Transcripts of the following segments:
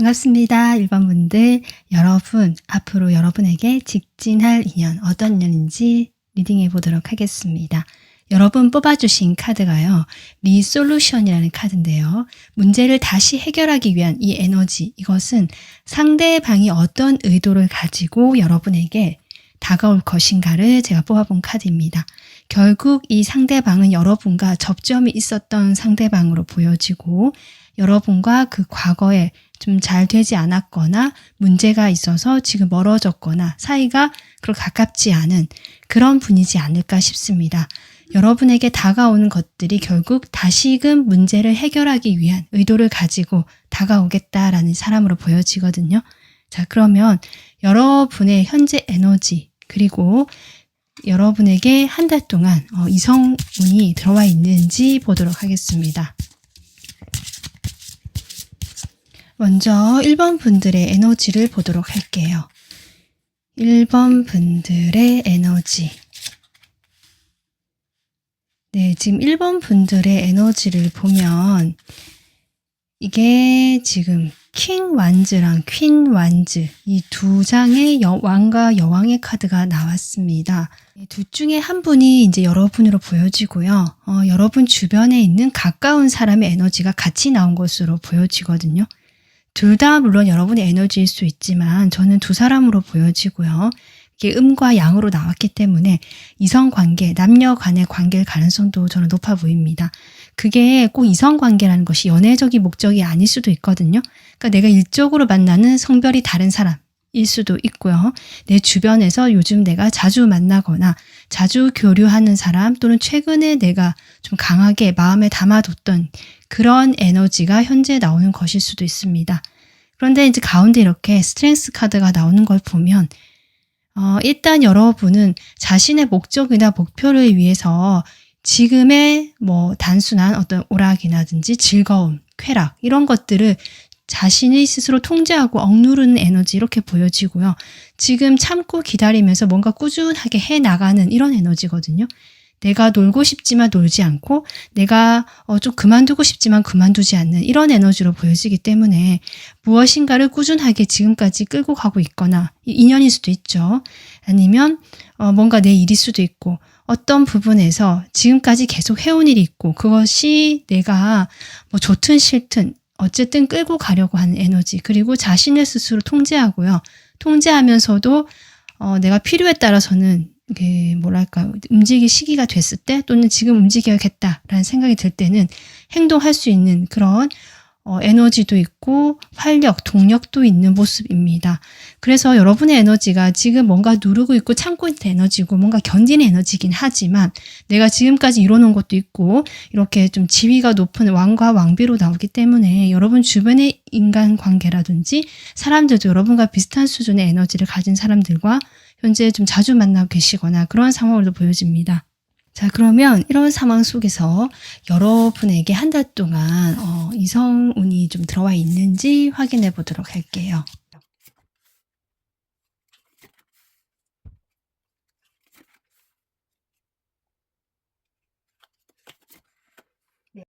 반갑습니다. 1번 분들, 여러분, 앞으로 여러분에게 직진할 인연, 어떤 인연인지 리딩해 보도록 하겠습니다. 여러분 뽑아주신 카드가요, 리솔루션이라는 카드인데요. 문제를 다시 해결하기 위한 이 에너지, 이것은 상대방이 어떤 의도를 가지고 여러분에게 다가올 것인가를 제가 뽑아본 카드입니다. 결국 이 상대방은 여러분과 접점이 있었던 상대방으로 보여지고, 여러분과 그 과거에 좀 잘 되지 않았거나 문제가 있어서 지금 멀어졌거나 사이가 그렇게 가깝지 않은 그런 분이지 않을까 싶습니다. 여러분에게 다가오는 것들이 결국 다시금 문제를 해결하기 위한 의도를 가지고 다가오겠다라는 사람으로 보여지거든요. 자, 그러면 여러분의 현재 에너지, 그리고 여러분에게 한 달 동안 이성운이 들어와 있는지 보도록 하겠습니다. 먼저 1번 분들의 에너지를 보도록 할게요. 1번 분들의 에너지. 네, 지금 1번 분들의 에너지를 보면 이게 지금 킹 완즈랑 퀸 완즈, 이 두 장의 왕과 여왕의 카드가 나왔습니다. 둘 중에 한 분이 이제 여러분으로 보여지고요. 여러분 주변에 있는 가까운 사람의 에너지가 같이 나온 것으로 보여지거든요. 둘 다 물론 여러분의 에너지일 수 있지만 저는 두 사람으로 보여지고요. 이게 음과 양으로 나왔기 때문에 이성관계, 남녀 간의 관계일 가능성도 저는 높아 보입니다. 그게 꼭 이성관계라는 것이 연애적인 목적이 아닐 수도 있거든요. 그러니까 내가 일적으로 만나는 성별이 다른 사람일 수도 있고요. 내 주변에서 요즘 내가 자주 만나거나 자주 교류하는 사람, 또는 최근에 내가 좀 강하게 마음에 담아뒀던 그런 에너지가 현재 나오는 것일 수도 있습니다. 그런데 이제 가운데 이렇게 스트렝스 카드가 나오는 걸 보면 일단 여러분은 자신의 목적이나 목표를 위해서 지금의 단순한 어떤 오락이라든지 즐거움, 쾌락 이런 것들을 자신이 스스로 통제하고 억누르는 에너지 이렇게 보여지고요. 지금 참고 기다리면서 뭔가 꾸준하게 해나가는 이런 에너지거든요. 내가 놀고 싶지만 놀지 않고 내가 좀 그만두고 싶지만 그만두지 않는 이런 에너지로 보여지기 때문에 무엇인가를 꾸준하게 지금까지 끌고 가고 있거나 인연일 수도 있죠. 아니면 뭔가 내 일일 수도 있고 어떤 부분에서 지금까지 계속 해온 일이 있고 그것이 내가 좋든 싫든 어쨌든 끌고 가려고 하는 에너지, 그리고 자신을 스스로 통제하고요. 통제하면서도 내가 필요에 따라서는 움직일 시기가 됐을 때, 또는 지금 움직여야겠다라는 생각이 들 때는 행동할 수 있는 그런 에너지도 있고 활력, 동력도 있는 모습입니다. 그래서 여러분의 에너지가 지금 뭔가 누르고 있고 참고 있는 에너지고 뭔가 견디는 에너지긴 하지만 내가 지금까지 이뤄놓은 것도 있고 이렇게 좀 지위가 높은 왕과 왕비로 나오기 때문에 여러분 주변의 인간관계라든지 사람들도 여러분과 비슷한 수준의 에너지를 가진 사람들과 현재 좀 자주 만나고 계시거나 그런 상황으로 보여집니다. 자, 그러면 이런 상황 속에서 여러분에게 한 달 동안 이성운이 좀 들어와 있는지 확인해 보도록 할게요.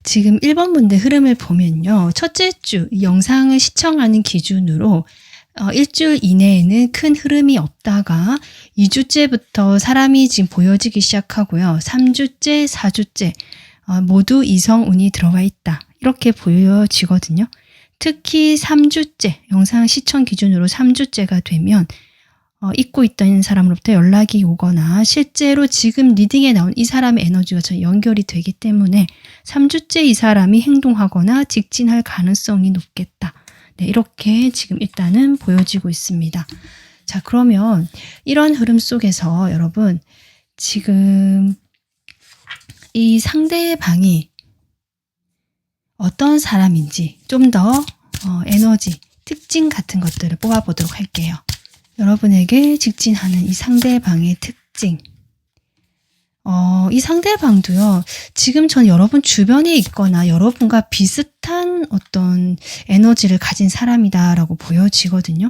지금 1번 분들 흐름을 보면요. 첫째 주 영상을 시청하는 기준으로 일주일 이내에는 큰 흐름이 없다가 2주째부터 사람이 지금 보여지기 시작하고요. 3주째, 4주째 모두 이성운이 들어와 있다. 이렇게 보여지거든요. 특히 3주째, 영상 시청 기준으로 3주째가 되면 잊고 있던 사람으로부터 연락이 오거나 실제로 지금 리딩에 나온 이 사람의 에너지가 전 연결이 되기 때문에 3주째 이 사람이 행동하거나 직진할 가능성이 높겠다. 네, 이렇게 지금 일단은 보여지고 있습니다. 자, 그러면 이런 흐름 속에서 여러분 지금 이 상대방이 어떤 사람인지 좀 더 에너지, 특징 같은 것들을 뽑아보도록 할게요. 여러분에게 직진하는 이 상대방의 특징. 이 상대방도요, 지금 전 여러분 주변에 있거나 여러분과 비슷한 어떤 에너지를 가진 사람이다라고 보여지거든요.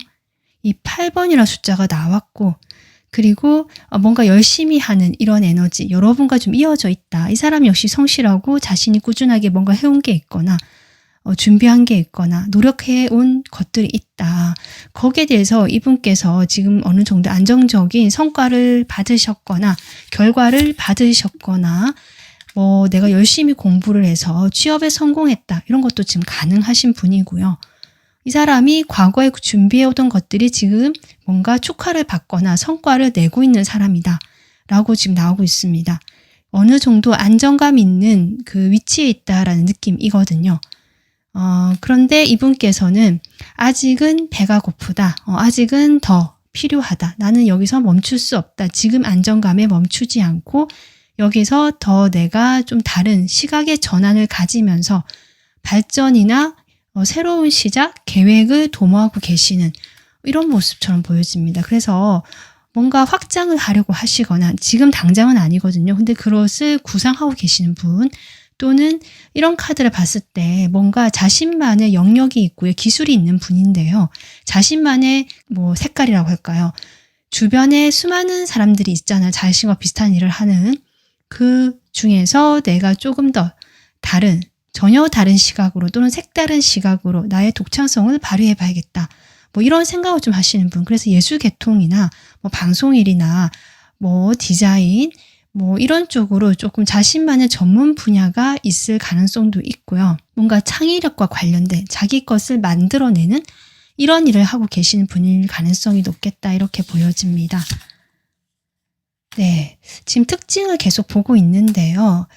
이 8번이라는 숫자가 나왔고, 그리고 뭔가 열심히 하는 이런 에너지, 여러분과 좀 이어져 있다. 이 사람 역시 성실하고 자신이 꾸준하게 뭔가 해온 게 있거나, 준비한 게 있거나 노력해 온 것들이 있다. 거기에 대해서 이분께서 지금 어느 정도 안정적인 성과를 받으셨거나 결과를 받으셨거나 내가 열심히 공부를 해서 취업에 성공했다. 이런 것도 지금 가능하신 분이고요. 이 사람이 과거에 준비해오던 것들이 지금 뭔가 축하를 받거나 성과를 내고 있는 사람이다. 라고 지금 나오고 있습니다. 어느 정도 안정감 있는 그 위치에 있다라는 느낌이거든요. 그런데 이분께서는 아직은 배가 고프다. 아직은 더 필요하다. 나는 여기서 멈출 수 없다. 지금 안정감에 멈추지 않고 여기서 더 내가 좀 다른 시각의 전환을 가지면서 발전이나 새로운 시작, 계획을 도모하고 계시는 이런 모습처럼 보여집니다. 그래서 뭔가 확장을 하려고 하시거나 지금 당장은 아니거든요. 근데 그것을 구상하고 계시는 분 또는 이런 카드를 봤을 때 뭔가 자신만의 영역이 있고요. 기술이 있는 분인데요. 자신만의 색깔이라고 할까요? 주변에 수많은 사람들이 있잖아요. 자신과 비슷한 일을 하는 그 중에서 내가 조금 더 전혀 다른 시각으로 또는 색다른 시각으로 나의 독창성을 발휘해 봐야겠다. 이런 생각을 좀 하시는 분. 그래서 예술 계통이나 방송일이나 디자인 이런 쪽으로 조금 자신만의 전문 분야가 있을 가능성도 있고요. 뭔가 창의력과 관련된 자기 것을 만들어내는 이런 일을 하고 계시는 분일 가능성이 높겠다. 이렇게 보여집니다. 네, 지금 특징을 계속 보고 있는데요.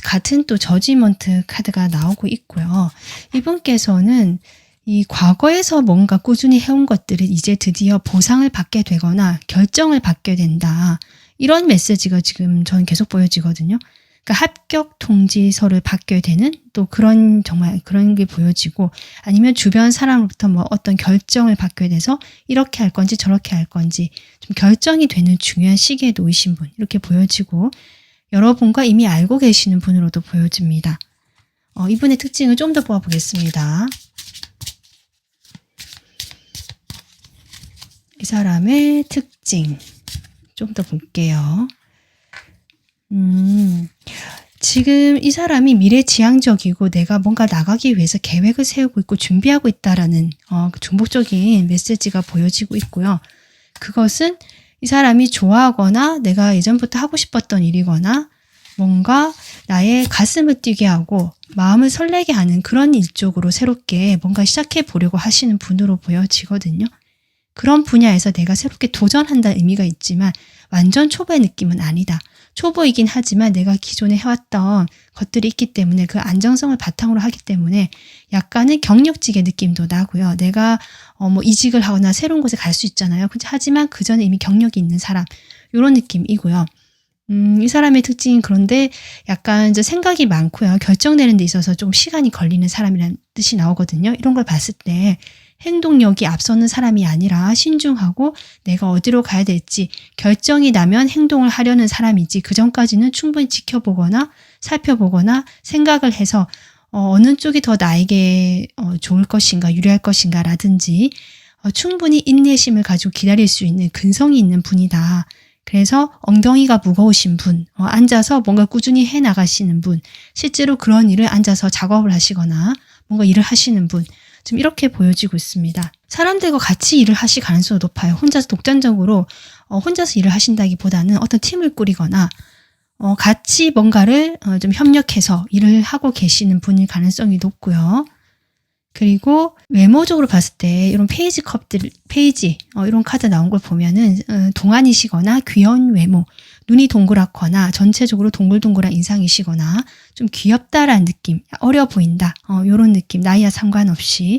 같은 또 저지먼트 카드가 나오고 있고요. 이분께서는 이 과거에서 뭔가 꾸준히 해온 것들을 이제 드디어 보상을 받게 되거나 결정을 받게 된다. 이런 메시지가 지금 저는 계속 보여지거든요. 그러니까 합격 통지서를 받게 되는 또 정말 그런 게 보여지고 아니면 주변 사람으로부터 어떤 결정을 받게 돼서 이렇게 할 건지 저렇게 할 건지 좀 결정이 되는 중요한 시기에 놓이신 분 이렇게 보여지고 여러분과 이미 알고 계시는 분으로도 보여집니다. 이분의 특징을 좀 더 보아보겠습니다. 이 사람의 특징 좀 더 볼게요. 지금 이 사람이 미래지향적이고 내가 뭔가 나가기 위해서 계획을 세우고 있고 준비하고 있다라는 중복적인 메시지가 보여지고 있고요. 그것은 이 사람이 좋아하거나 내가 예전부터 하고 싶었던 일이거나 뭔가 나의 가슴을 뛰게 하고 마음을 설레게 하는 그런 일 쪽으로 새롭게 뭔가 시작해 보려고 하시는 분으로 보여지거든요. 그런 분야에서 내가 새롭게 도전한다는 의미가 있지만 완전 초보의 느낌은 아니다. 초보이긴 하지만 내가 기존에 해왔던 것들이 있기 때문에 그 안정성을 바탕으로 하기 때문에 약간의 경력직의 느낌도 나고요. 내가 이직을 하거나 새로운 곳에 갈 수 있잖아요. 하지만 그 전에 이미 경력이 있는 사람 이런 느낌이고요. 이 사람의 특징은 그런데 약간 이제 생각이 많고요. 결정되는 데 있어서 좀 시간이 걸리는 사람이라는 뜻이 나오거든요. 이런 걸 봤을 때 행동력이 앞서는 사람이 아니라 신중하고 내가 어디로 가야 될지 결정이 나면 행동을 하려는 사람이지 그 전까지는 충분히 지켜보거나 살펴보거나 생각을 해서 어느 쪽이 더 나에게 좋을 것인가 유리할 것인가 라든지 충분히 인내심을 가지고 기다릴 수 있는 근성이 있는 분이다. 그래서 엉덩이가 무거우신 분, 앉아서 뭔가 꾸준히 해나가시는 분, 실제로 그런 일을 앉아서 작업을 하시거나 뭔가 일을 하시는 분, 좀 이렇게 보여지고 있습니다. 사람들과 같이 일을 하실 가능성이 높아요. 혼자서 독단적으로 혼자서 일을 하신다기보다는 어떤 팀을 꾸리거나 같이 뭔가를 좀 협력해서 일을 하고 계시는 분일 가능성이 높고요. 그리고 외모적으로 봤을 때 이런 페이지 이런 카드 나온 걸 보면은 동안이시거나 귀여운 외모, 눈이 동그랗거나 전체적으로 동글동글한 인상이시거나 좀 귀엽다라는 느낌, 어려 보인다 이런 느낌, 나이와 상관없이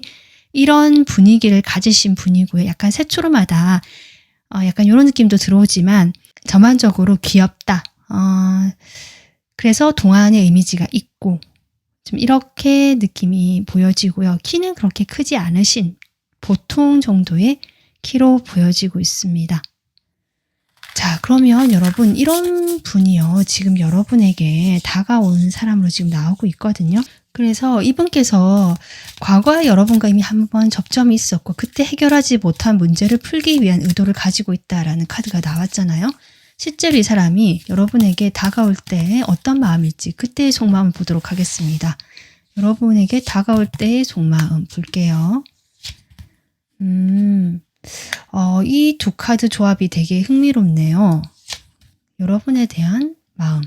이런 분위기를 가지신 분이고요. 약간 새초롬하다 약간 이런 느낌도 들어오지만 전반적으로 귀엽다 그래서 동안의 이미지가 있고 좀 이렇게 느낌이 보여지고요. 키는 그렇게 크지 않으신 보통 정도의 키로 보여지고 있습니다. 자, 그러면 여러분 이런 분이요. 지금 여러분에게 다가온 사람으로 지금 나오고 있거든요. 그래서 이분께서 과거에 여러분과 이미 한번 접점이 있었고 그때 해결하지 못한 문제를 풀기 위한 의도를 가지고 있다라는 카드가 나왔잖아요. 실제로 이 사람이 여러분에게 다가올 때 어떤 마음일지 그때의 속마음을 보도록 하겠습니다. 여러분에게 다가올 때의 속마음 볼게요. 이 두 카드 조합이 되게 흥미롭네요. 여러분에 대한 마음.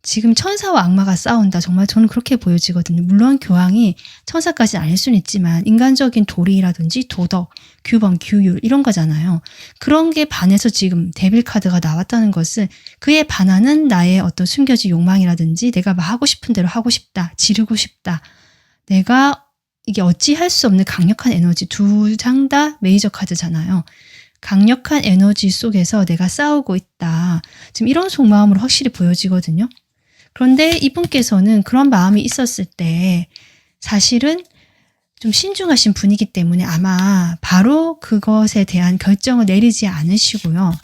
지금 천사와 악마가 싸운다. 정말 저는 그렇게 보여지거든요. 물론 교황이 천사까지는 아닐 수는 있지만 인간적인 도리라든지 도덕, 규범, 규율 이런 거잖아요. 그런 게 반해서 지금 데빌 카드가 나왔다는 것은 그에 반하는 나의 어떤 숨겨진 욕망이라든지 내가 막 하고 싶은 대로 하고 싶다. 지르고 싶다. 내가 이게 어찌할 수 없는 강력한 에너지, 두 장 다 메이저 카드잖아요. 강력한 에너지 속에서 내가 싸우고 있다. 지금 이런 속마음으로 확실히 보여지거든요. 그런데 이분께서는 그런 마음이 있었을 때 사실은 좀 신중하신 분이기 때문에 아마 바로 그것에 대한 결정을 내리지 않으시고요.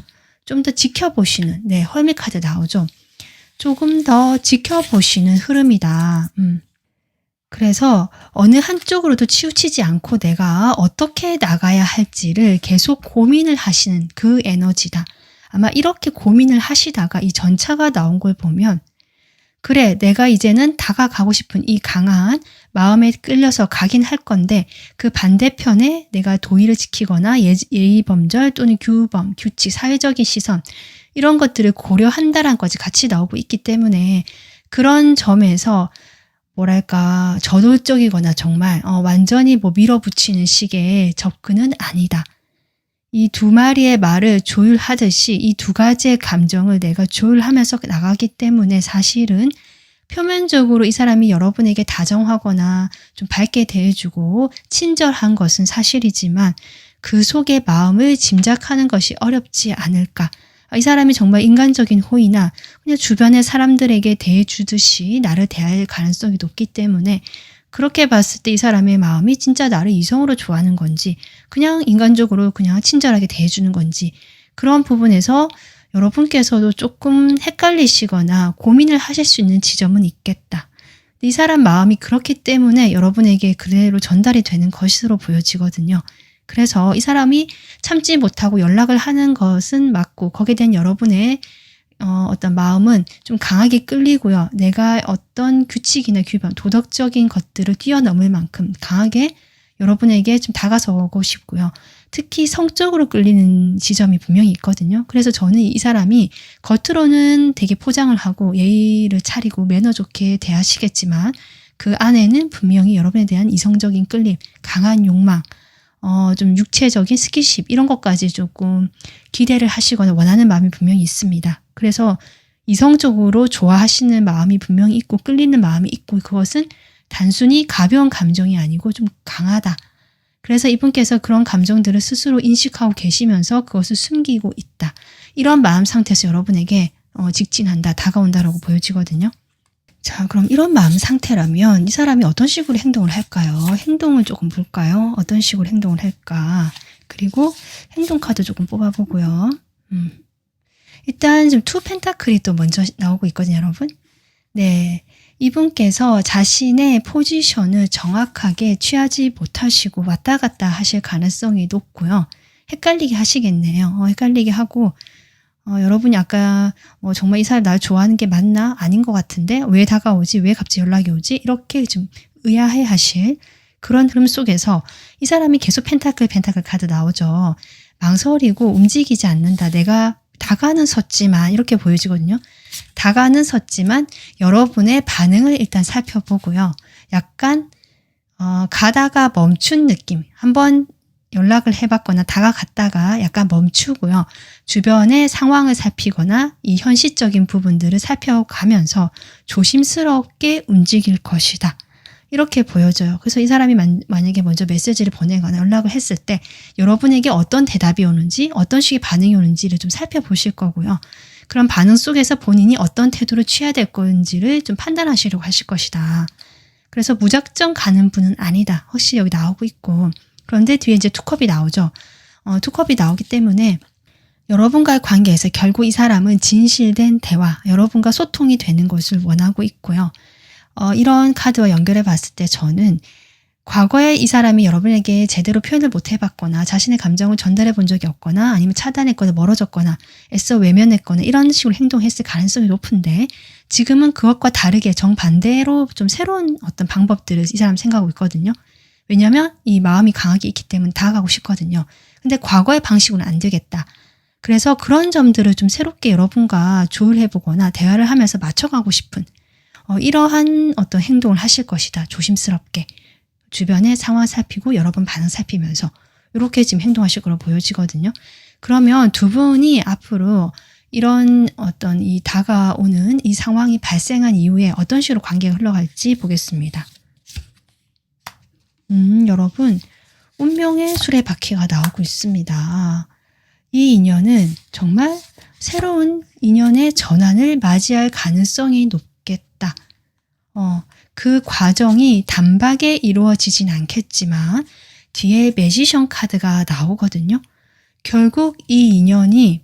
좀 더 지켜보시는, 네, 헐밋 카드 나오죠. 조금 더 지켜보시는 흐름이다. 그래서 어느 한쪽으로도 치우치지 않고 내가 어떻게 나가야 할지를 계속 고민을 하시는 그 에너지다. 아마 이렇게 고민을 하시다가 이 전차가 나온 걸 보면 그래, 내가 이제는 다가가고 싶은 이 강한 마음에 끌려서 가긴 할 건데 그 반대편에 내가 도의를 지키거나 예의범절 또는 규범, 규칙, 사회적인 시선 이런 것들을 고려한다는 것이 같이 나오고 있기 때문에 그런 점에서 뭐랄까 저돌적이거나 정말 완전히 밀어붙이는 식의 접근은 아니다. 이 두 마리의 말을 조율하듯이 이 두 가지의 감정을 내가 조율하면서 나가기 때문에 사실은 표면적으로 이 사람이 여러분에게 다정하거나 좀 밝게 대해주고 친절한 것은 사실이지만 그 속의 마음을 짐작하는 것이 어렵지 않을까. 이 사람이 정말 인간적인 호의나 그냥 주변의 사람들에게 대해주듯이 나를 대할 가능성이 높기 때문에 그렇게 봤을 때 이 사람의 마음이 진짜 나를 이성으로 좋아하는 건지 그냥 인간적으로 그냥 친절하게 대해주는 건지 그런 부분에서 여러분께서도 조금 헷갈리시거나 고민을 하실 수 있는 지점은 있겠다. 이 사람 마음이 그렇기 때문에 여러분에게 그대로 전달이 되는 것으로 보여지거든요. 그래서 이 사람이 참지 못하고 연락을 하는 것은 맞고 거기에 대한 여러분의 어떤 마음은 좀 강하게 끌리고요. 내가 어떤 규칙이나 규범, 도덕적인 것들을 뛰어넘을 만큼 강하게 여러분에게 좀 다가서고 싶고요. 특히 성적으로 끌리는 지점이 분명히 있거든요. 그래서 저는 이 사람이 겉으로는 되게 포장을 하고 예의를 차리고 매너 좋게 대하시겠지만 그 안에는 분명히 여러분에 대한 이성적인 끌림, 강한 욕망, 좀 육체적인 스킨십 이런 것까지 조금 기대를 하시거나 원하는 마음이 분명히 있습니다. 그래서 이성적으로 좋아하시는 마음이 분명히 있고 끌리는 마음이 있고 그것은 단순히 가벼운 감정이 아니고 좀 강하다. 그래서 이분께서 그런 감정들을 스스로 인식하고 계시면서 그것을 숨기고 있다. 이런 마음 상태에서 여러분에게 직진한다, 다가온다라고 보여지거든요. 자, 그럼 이런 마음 상태라면 이 사람이 어떤 식으로 행동을 할까요? 행동을 조금 볼까요? 어떤 식으로 행동을 할까? 그리고 행동 카드 조금 뽑아보고요. 일단 지금 투 펜타클이 또 먼저 나오고 있거든요, 여러분. 네, 이분께서 자신의 포지션을 정확하게 취하지 못하시고 왔다 갔다 하실 가능성이 높고요. 헷갈리게 하시겠네요. 헷갈리게 하고 여러분이 아까 정말 이 사람 날 좋아하는 게 맞나? 아닌 것 같은데 왜 다가오지? 왜 갑자기 연락이 오지? 이렇게 좀 의아해 하실 그런 흐름 속에서 이 사람이 계속 펜타클 카드 나오죠. 망설이고 움직이지 않는다. 내가 다가는 섰지만 이렇게 보여지거든요. 다가는 섰지만 여러분의 반응을 일단 살펴보고요. 약간 가다가 멈춘 느낌. 한번 연락을 해봤거나 다가갔다가 약간 멈추고요. 주변의 상황을 살피거나 이 현실적인 부분들을 살펴가면서 조심스럽게 움직일 것이다. 이렇게 보여져요. 그래서 이 사람이 만약에 먼저 메시지를 보내거나 연락을 했을 때 여러분에게 어떤 대답이 오는지 어떤 식의 반응이 오는지를 좀 살펴보실 거고요. 그런 반응 속에서 본인이 어떤 태도를 취해야 될 건지를 좀 판단하시려고 하실 것이다. 그래서 무작정 가는 분은 아니다. 확실히 여기 나오고 있고 그런데 뒤에 이제 투컵이 나오죠. 투컵이 나오기 때문에 여러분과의 관계에서 결국 이 사람은 진실된 대화, 여러분과 소통이 되는 것을 원하고 있고요. 이런 카드와 연결해 봤을 때 저는 과거에 이 사람이 여러분에게 제대로 표현을 못 해봤거나 자신의 감정을 전달해 본 적이 없거나 아니면 차단했거나 멀어졌거나 애써 외면했거나 이런 식으로 행동했을 가능성이 높은데 지금은 그것과 다르게 정반대로 좀 새로운 어떤 방법들을 이 사람 생각하고 있거든요. 왜냐하면 이 마음이 강하게 있기 때문에 다가가고 싶거든요. 근데 과거의 방식으로는 안 되겠다. 그래서 그런 점들을 좀 새롭게 여러분과 조율해보거나 대화를 하면서 맞춰가고 싶은 이러한 어떤 행동을 하실 것이다. 조심스럽게. 주변의 상황 살피고 여러분 반응 살피면서 이렇게 지금 행동하실 거로 보여지거든요. 그러면 두 분이 앞으로 이런 어떤 이 다가오는 이 상황이 발생한 이후에 어떤 식으로 관계가 흘러갈지 보겠습니다. 여러분 운명의 수레바퀴가 나오고 있습니다. 이 인연은 정말 새로운 인연의 전환을 맞이할 가능성이 높겠다. 그 과정이 단박에 이루어지진 않겠지만 뒤에 매지션 카드가 나오거든요. 결국 이 인연이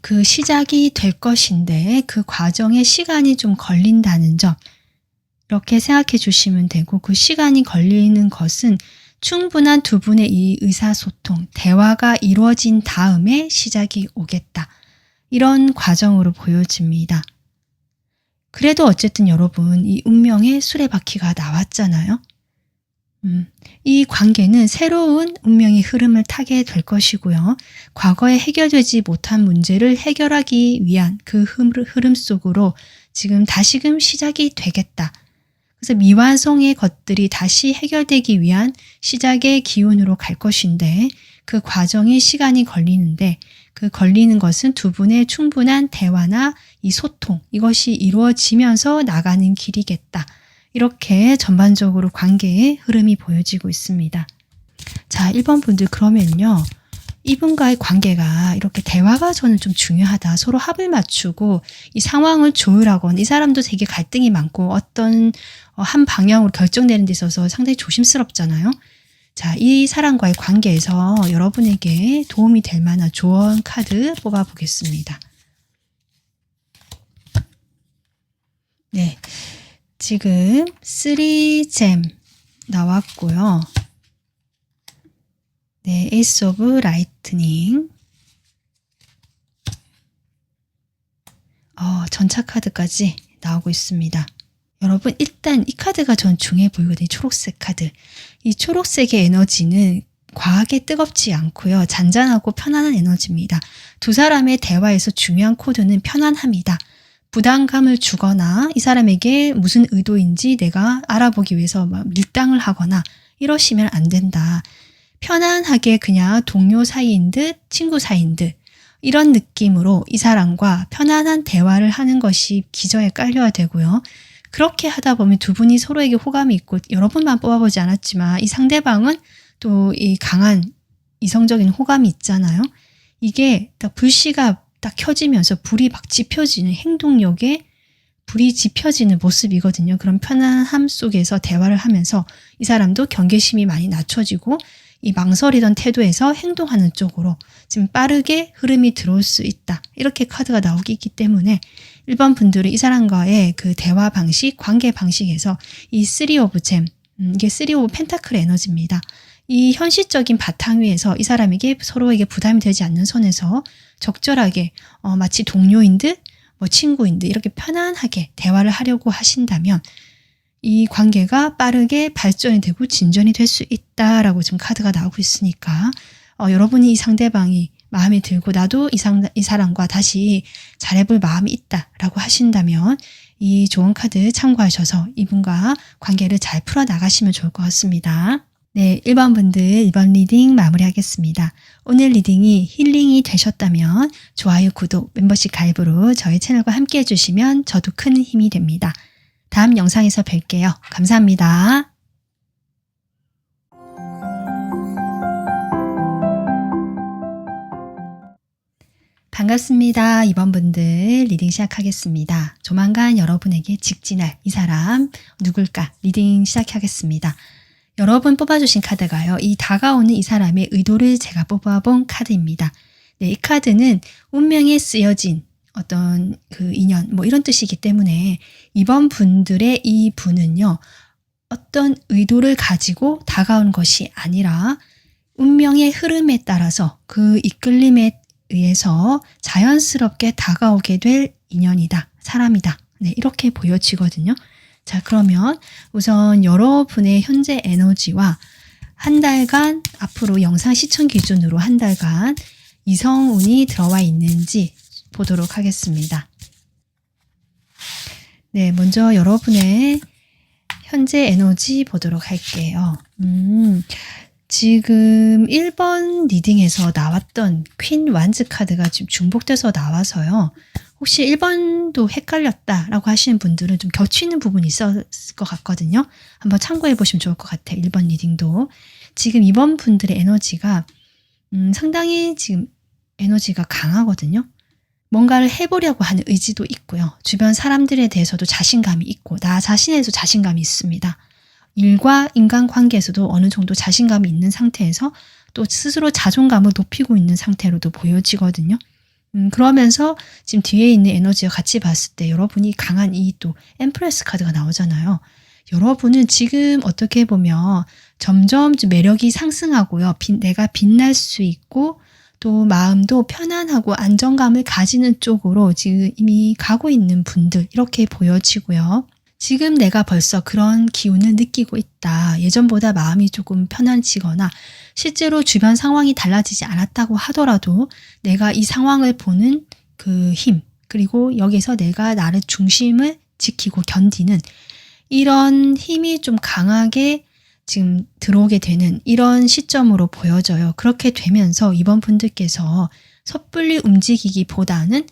그 시작이 될 것인데 그 과정에 시간이 좀 걸린다는 점 이렇게 생각해 주시면 되고 그 시간이 걸리는 것은 충분한 두 분의 이 의사소통, 대화가 이루어진 다음에 시작이 오겠다. 이런 과정으로 보여집니다. 그래도 어쨌든 여러분 이 운명의 수레바퀴가 나왔잖아요. 이 관계는 새로운 운명의 흐름을 타게 될 것이고요. 과거에 해결되지 못한 문제를 해결하기 위한 그 흐름 속으로 지금 다시금 시작이 되겠다. 그래서 미완성의 것들이 다시 해결되기 위한 시작의 기운으로 갈 것인데 그 과정이 시간이 걸리는데 그 걸리는 것은 두 분의 충분한 대화나 이 소통 이것이 이루어지면서 나가는 길이겠다. 이렇게 전반적으로 관계의 흐름이 보여지고 있습니다. 자, 1번 분들 그러면요. 이분과의 관계가 이렇게 대화가 저는 좀 중요하다. 서로 합을 맞추고 이 상황을 조율하거나 이 사람도 되게 갈등이 많고 어떤 한 방향으로 결정되는 데 있어서 상당히 조심스럽잖아요. 자, 이 사람과의 관계에서 여러분에게 도움이 될 만한 조언 카드 뽑아보겠습니다. 네, 지금 3잼 나왔고요. 네, 에이스 오브 라이트닝. 전차 카드까지 나오고 있습니다. 여러분 일단 이 카드가 전 중요해 보이거든요. 초록색 카드. 이 초록색의 에너지는 과하게 뜨겁지 않고요. 잔잔하고 편안한 에너지입니다. 두 사람의 대화에서 중요한 코드는 편안함이다. 부담감을 주거나 이 사람에게 무슨 의도인지 내가 알아보기 위해서 막 밀당을 하거나 이러시면 안 된다. 편안하게 그냥 동료 사이인 듯 친구 사이인 듯 이런 느낌으로 이 사람과 편안한 대화를 하는 것이 기저에 깔려야 되고요. 그렇게 하다 보면 두 분이 서로에게 호감이 있고 여러분만 뽑아보지 않았지만 이 상대방은 또 이 강한 이성적인 호감이 있잖아요. 이게 딱 불씨가 딱 켜지면서 불이 막 지펴지는 행동력에 불이 지펴지는 모습이거든요. 그런 편안함 속에서 대화를 하면서 이 사람도 경계심이 많이 낮춰지고 이 망설이던 태도에서 행동하는 쪽으로 지금 빠르게 흐름이 들어올 수 있다. 이렇게 카드가 나오기 있기 때문에 1번 분들은 이 사람과의 그 대화 방식, 관계 방식에서 이 3 오브 잼, 이게 3 오브 펜타클 에너지입니다. 이 현실적인 바탕 위에서 이 사람에게 서로에게 부담이 되지 않는 선에서 적절하게 마치 동료인 듯 친구인 듯 이렇게 편안하게 대화를 하려고 하신다면 이 관계가 빠르게 발전이 되고 진전이 될 수 있다라고 지금 카드가 나오고 있으니까 여러분이 이 상대방이 마음에 들고 나도 이 사람과 다시 잘해볼 마음이 있다라고 하신다면 이 좋은 카드 참고하셔서 이분과 관계를 잘 풀어나가시면 좋을 것 같습니다. 네, 1번 분들 1번 리딩 마무리하겠습니다. 오늘 리딩이 힐링이 되셨다면 좋아요, 구독, 멤버십 가입으로 저희 채널과 함께 해주시면 저도 큰 힘이 됩니다. 다음 영상에서 뵐게요. 감사합니다. 반갑습니다. 2번 분들 리딩 시작하겠습니다. 조만간 여러분에게 직진할 이 사람 누굴까 리딩 시작하겠습니다. 여러분 뽑아주신 카드가요. 이 다가오는 이 사람의 의도를 제가 뽑아본 카드입니다. 네, 이 카드는 운명에 쓰여진 어떤 그 인연 이런 뜻이기 때문에 이번 분들의 이 분은요. 어떤 의도를 가지고 다가온 것이 아니라 운명의 흐름에 따라서 그 이끌림에 의해서 자연스럽게 다가오게 될 인연이다, 사람이다. 네, 이렇게 보여지거든요. 자, 그러면 우선 여러분의 현재 에너지와 한 달간, 앞으로 영상 시청 기준으로 한 달간 이성운이 들어와 있는지 보도록 하겠습니다. 네, 먼저 여러분의 현재 에너지 보도록 할게요. 지금 1번 리딩에서 나왔던 퀸 완즈 카드가 지금 중복돼서 나와서요. 혹시 1번도 헷갈렸다라고 하시는 분들은 좀 겹치는 부분이 있었을 것 같거든요. 한번 참고해 보시면 좋을 것 같아요. 1번 리딩도. 지금 2번 분들의 에너지가 상당히 지금 에너지가 강하거든요. 뭔가를 해보려고 하는 의지도 있고요. 주변 사람들에 대해서도 자신감이 있고 나 자신에도 자신감이 있습니다. 일과 인간관계에서도 어느 정도 자신감이 있는 상태에서 또 스스로 자존감을 높이고 있는 상태로도 보여지거든요. 그러면서 지금 뒤에 있는 에너지와 같이 봤을 때 여러분이 강한 이 또 엠프레스 카드가 나오잖아요. 여러분은 지금 어떻게 보면 점점 좀 매력이 상승하고요. 내가 빛날 수 있고 또 마음도 편안하고 안정감을 가지는 쪽으로 지금 이미 가고 있는 분들 이렇게 보여지고요. 지금 내가 벌써 그런 기운을 느끼고 있다. 예전보다 마음이 조금 편안해지거나 실제로 주변 상황이 달라지지 않았다고 하더라도 내가 이 상황을 보는 그 힘, 그리고 여기서 내가 나를 중심을 지키고 견디는 이런 힘이 좀 강하게 지금 들어오게 되는 이런 시점으로 보여져요. 그렇게 되면서 이번 분들께서 섣불리 움직이기보다는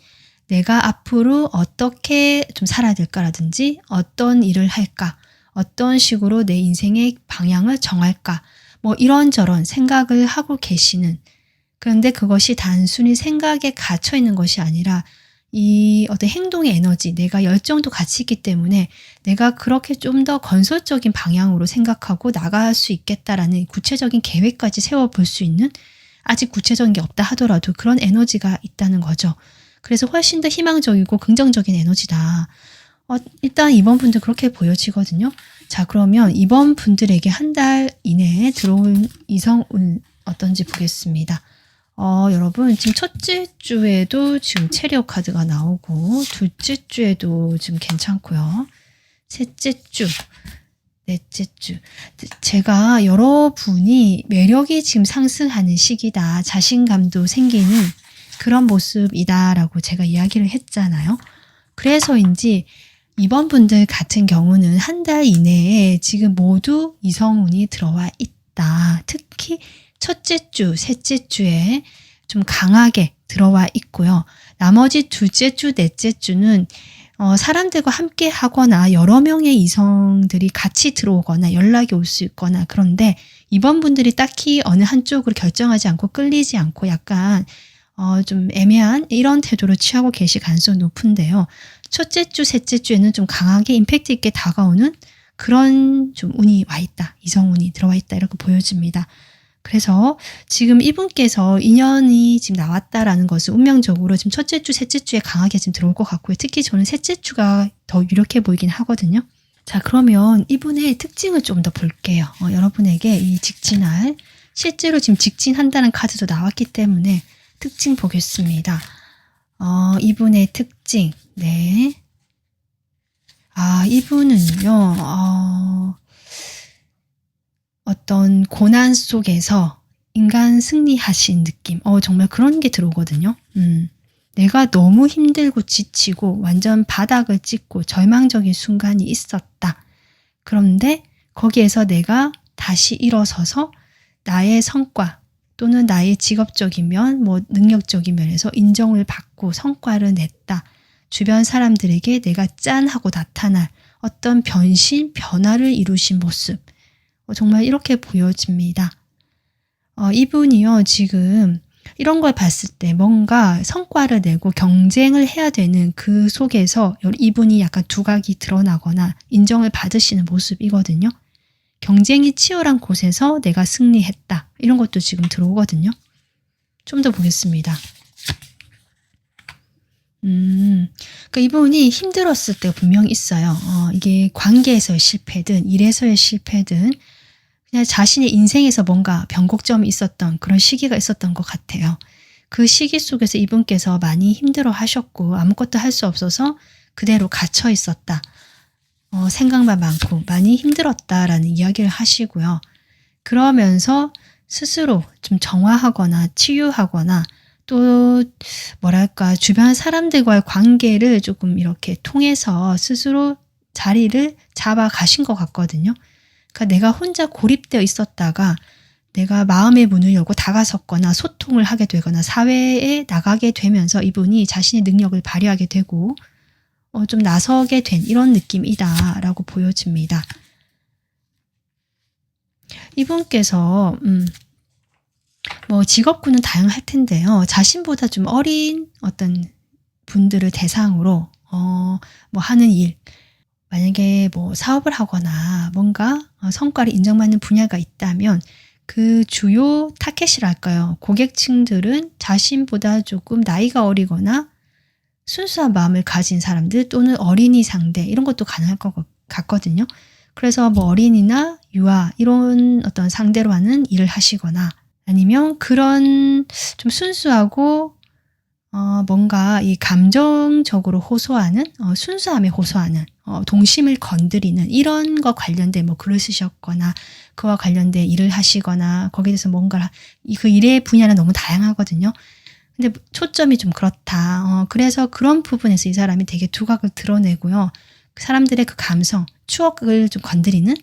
내가 앞으로 어떻게 좀 살아야 될까라든지 어떤 일을 할까, 어떤 식으로 내 인생의 방향을 정할까, 뭐 이런저런 생각을 하고 계시는, 그런데 그것이 단순히 생각에 갇혀 있는 것이 아니라 이 어떤 행동의 에너지, 내가 열정도 같이 있기 때문에 내가 그렇게 좀 더 건설적인 방향으로 생각하고 나갈 수 있겠다라는 구체적인 계획까지 세워볼 수 있는, 아직 구체적인 게 없다 하더라도 그런 에너지가 있다는 거죠. 그래서 훨씬 더 희망적이고 긍정적인 에너지다. 일단 이번 분들 그렇게 보여지거든요. 자, 그러면 이번 분들에게 한 달 이내에 들어온 이성운 어떤지 보겠습니다. 여러분 지금 첫째 주에도 지금 체리엇 카드가 나오고 둘째 주에도 지금 괜찮고요. 셋째 주, 넷째 주. 제가 여러분이 매력이 지금 상승하는 시기다. 자신감도 생기는 그런 모습이다라고 제가 이야기를 했잖아요. 그래서인지 이번 분들 같은 경우는 한 달 이내에 지금 모두 이성운이 들어와 있다. 특히 첫째 주, 셋째 주에 좀 강하게 들어와 있고요. 나머지 둘째 주, 넷째 주는 사람들과 함께 하거나 여러 명의 이성들이 같이 들어오거나 연락이 올 수 있거나, 그런데 이번 분들이 딱히 어느 한쪽으로 결정하지 않고 끌리지 않고 약간 좀 애매한 이런 태도를 취하고 계실 가능성이 높은데요. 첫째 주, 셋째 주에는 좀 강하게 임팩트 있게 다가오는 그런 좀 운이 와 있다. 이성운이 들어와 있다. 이렇게 보여집니다. 그래서 지금 이분께서 인연이 지금 나왔다라는 것은 운명적으로 지금 첫째 주, 셋째 주에 강하게 지금 들어올 것 같고요. 특히 저는 셋째 주가 더 유력해 보이긴 하거든요. 자, 그러면 이분의 특징을 좀 더 볼게요. 여러분에게 이 직진할, 실제로 지금 직진한다는 카드도 나왔기 때문에 특징 보겠습니다. 이분의 특징, 네. 이분은요, 어떤 고난 속에서 인간 승리하신 느낌. 정말 그런 게 들어오거든요. 내가 너무 힘들고 지치고 완전 바닥을 찍고 절망적인 순간이 있었다. 그런데 거기에서 내가 다시 일어서서 나의 성과 또는 나의 직업적인 면, 능력적인 면에서 인정을 받고 성과를 냈다. 주변 사람들에게 내가 짠하고 나타날 어떤 변신, 변화를 이루신 모습. 정말 이렇게 보여집니다. 이분이요, 지금 이런 걸 봤을 때 뭔가 성과를 내고 경쟁을 해야 되는 그 속에서 이분이 약간 두각이 드러나거나 인정을 받으시는 모습이거든요. 경쟁이 치열한 곳에서 내가 승리했다. 이런 것도 지금 들어오거든요. 좀 더 보겠습니다. 그러니까 이분이 힘들었을 때가 분명히 있어요. 이게 관계에서의 실패든 일에서의 실패든 그냥 자신의 인생에서 뭔가 변곡점이 있었던 그런 시기가 있었던 것 같아요. 그 시기 속에서 이분께서 많이 힘들어 하셨고 아무것도 할 수 없어서 그대로 갇혀 있었다. 생각만 많고 많이 힘들었다라는 이야기를 하시고요. 그러면서 스스로 좀 정화하거나 치유하거나 또 뭐랄까 주변 사람들과의 관계를 조금 이렇게 통해서 스스로 자리를 잡아 가신 것 같거든요. 그러니까 내가 혼자 고립되어 있었다가 내가 마음의 문을 열고 다가섰거나 소통을 하게 되거나 사회에 나가게 되면서 이분이 자신의 능력을 발휘하게 되고 좀 나서게 된 이런 느낌이다라고 보여집니다. 이분께서 뭐 직업군은 다양할 텐데요. 자신보다 좀 어린 어떤 분들을 대상으로 뭐 하는 일, 만약에 뭐 사업을 하거나 뭔가 성과를 인정받는 분야가 있다면 그 주요 타겟이랄까요. 고객층들은 자신보다 조금 나이가 어리거나 순수한 마음을 가진 사람들 또는 어린이 상대 이런 것도 가능할 것 같거든요. 그래서 뭐 어린이나 유아 이런 어떤 상대로 하는 일을 하시거나 아니면 그런 좀 순수하고 뭔가 이 감정적으로 호소하는 순수함에 호소하는 동심을 건드리는 이런 거 관련된 뭐 글을 쓰셨거나 그와 관련된 일을 하시거나 거기에 대해서 뭔가 그 일의 분야는 너무 다양하거든요. 근데 초점이 좀 그렇다. 그래서 그런 부분에서 이 사람이 되게 두각을 드러내고요. 사람들의 그 감성, 추억을 좀 건드리는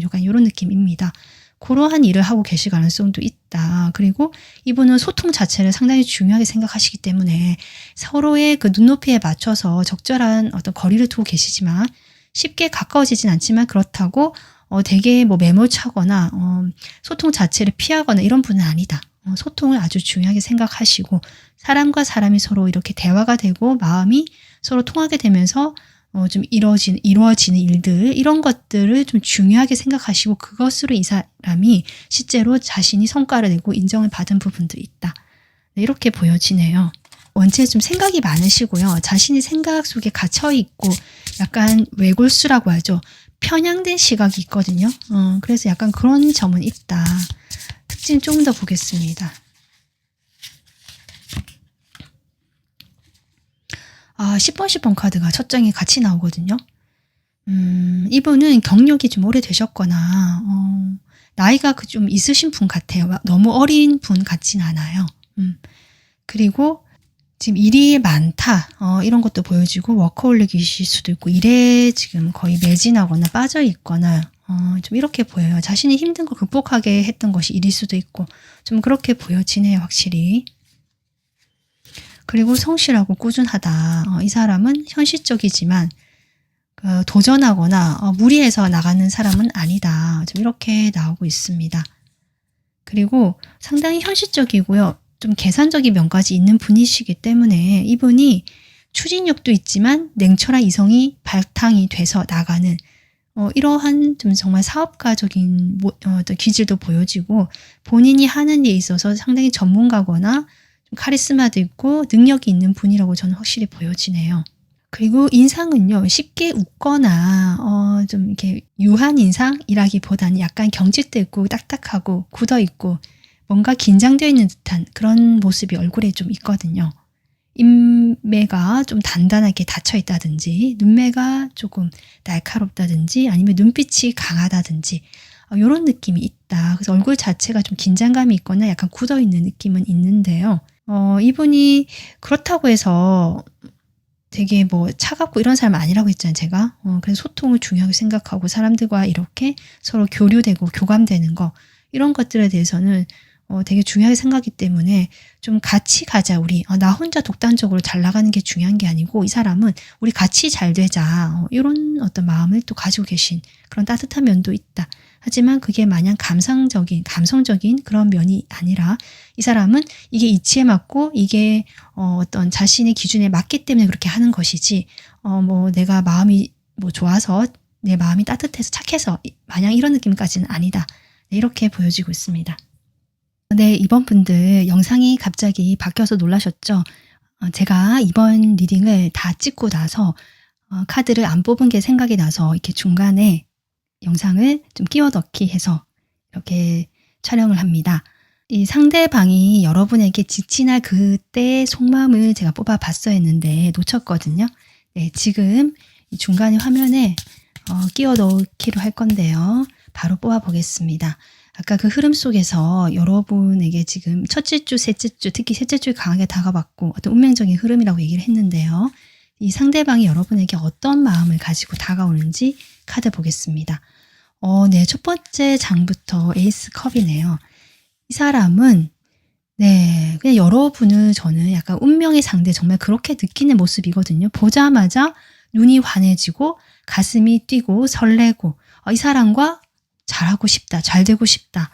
약간 이런 느낌입니다. 그러한 일을 하고 계실 가능성도 있다. 그리고 이분은 소통 자체를 상당히 중요하게 생각하시기 때문에 서로의 그 눈높이에 맞춰서 적절한 어떤 거리를 두고 계시지만 쉽게 가까워지진 않지만 그렇다고 되게 뭐 매몰차거나 소통 자체를 피하거나 이런 분은 아니다. 소통을 아주 중요하게 생각하시고 사람과 사람이 서로 이렇게 대화가 되고 마음이 서로 통하게 되면서 좀 이루어지는 일들 이런 것들을 좀 중요하게 생각하시고 그것으로 이 사람이 실제로 자신이 성과를 내고 인정을 받은 부분도 있다. 네, 이렇게 보여지네요. 원체 좀 생각이 많으시고요. 자신이 생각 속에 갇혀 있고 약간 외골수라고 하죠. 편향된 시각이 있거든요. 그래서 약간 그런 점은 있다. 특징 조금 더 보겠습니다. 10번 10번 카드가 첫 장에 같이 나오거든요. 이분은 경력이 좀 오래되셨거나 나이가 좀 있으신 분 같아요. 너무 어린 분 같진 않아요. 그리고 지금 일이 많다 이런 것도 보여지고 워커홀릭이실 수도 있고 일에 지금 거의 매진하거나 빠져 있거나 좀 이렇게 보여요. 자신이 힘든 걸 극복하게 했던 것이 일일 수도 있고 좀 그렇게 보여지네요. 확실히. 그리고 성실하고 꾸준하다. 이 사람은 현실적이지만 도전하거나 무리해서 나가는 사람은 아니다. 좀 이렇게 나오고 있습니다. 그리고 상당히 현실적이고요. 좀 계산적인 면까지 있는 분이시기 때문에 이분이 추진력도 있지만 냉철한 이성이 바탕이 돼서 나가는 이러한 좀 정말 사업가적인 어떤 기질도 보여지고 본인이 하는 일에 있어서 상당히 전문가거나 좀 카리스마도 있고 능력이 있는 분이라고 저는 확실히 보여지네요. 그리고 인상은요, 쉽게 웃거나 좀 이렇게 유한 인상이라기보다는 약간 경직돼 있고 딱딱하고 굳어 있고 뭔가 긴장되어 있는 듯한 그런 모습이 얼굴에 좀 있거든요. 인매가 좀 단단하게 닫혀 있다든지 눈매가 조금 날카롭다든지 아니면 눈빛이 강하다든지 이런 느낌이 있다. 그래서 얼굴 자체가 좀 긴장감이 있거나 약간 굳어 있는 느낌은 있는데요. 이분이 그렇다고 해서 되게 뭐 차갑고 이런 사람 아니라고 했잖아요, 제가. 그래서 소통을 중요하게 생각하고 사람들과 이렇게 서로 교류되고 교감되는 거 이런 것들에 대해서는 되게 중요하게 생각하기 때문에 좀 같이 가자 우리. 나 혼자 독단적으로 잘 나가는 게 중요한 게 아니고 이 사람은 우리 같이 잘 되자. 이런 어떤 마음을 또 가지고 계신 그런 따뜻한 면도 있다. 하지만 그게 마냥 감성적인 그런 면이 아니라 이 사람은 이게 이치에 맞고 이게 어떤 자신의 기준에 맞기 때문에 그렇게 하는 것이지 뭐 내가 마음이 뭐 좋아서 내 마음이 따뜻해서 착해서 마냥 이런 느낌까지는 아니다. 네, 이렇게 보여지고 있습니다. 네, 이번 분들 영상이 갑자기 바뀌어서 놀라셨죠? 제가 이번 리딩을 다 찍고 나서 카드를 안 뽑은 게 생각이 나서 이렇게 중간에 영상을 좀 끼워 넣기 해서 이렇게 촬영을 합니다. 이 상대방이 여러분에게 지친할 그때의 속마음을 제가 뽑아 봤어야 했는데 놓쳤거든요. 네, 지금 이 중간에 화면에 끼워 넣기로 할 건데요. 바로 뽑아 보겠습니다. 아까 그 흐름 속에서 여러분에게 지금 첫째 주, 셋째 주, 특히 셋째 주에 강하게 다가왔고 어떤 운명적인 흐름이라고 얘기를 했는데요. 이 상대방이 여러분에게 어떤 마음을 가지고 다가오는지 카드 보겠습니다. 네, 첫 번째 장부터 에이스 컵이네요. 이 사람은 네, 그냥 여러분을 저는 약간 운명의 상대 정말 그렇게 느끼는 모습이거든요. 보자마자 눈이 환해지고 가슴이 뛰고 설레고 이 사람과 잘하고 싶다, 잘 되고 싶다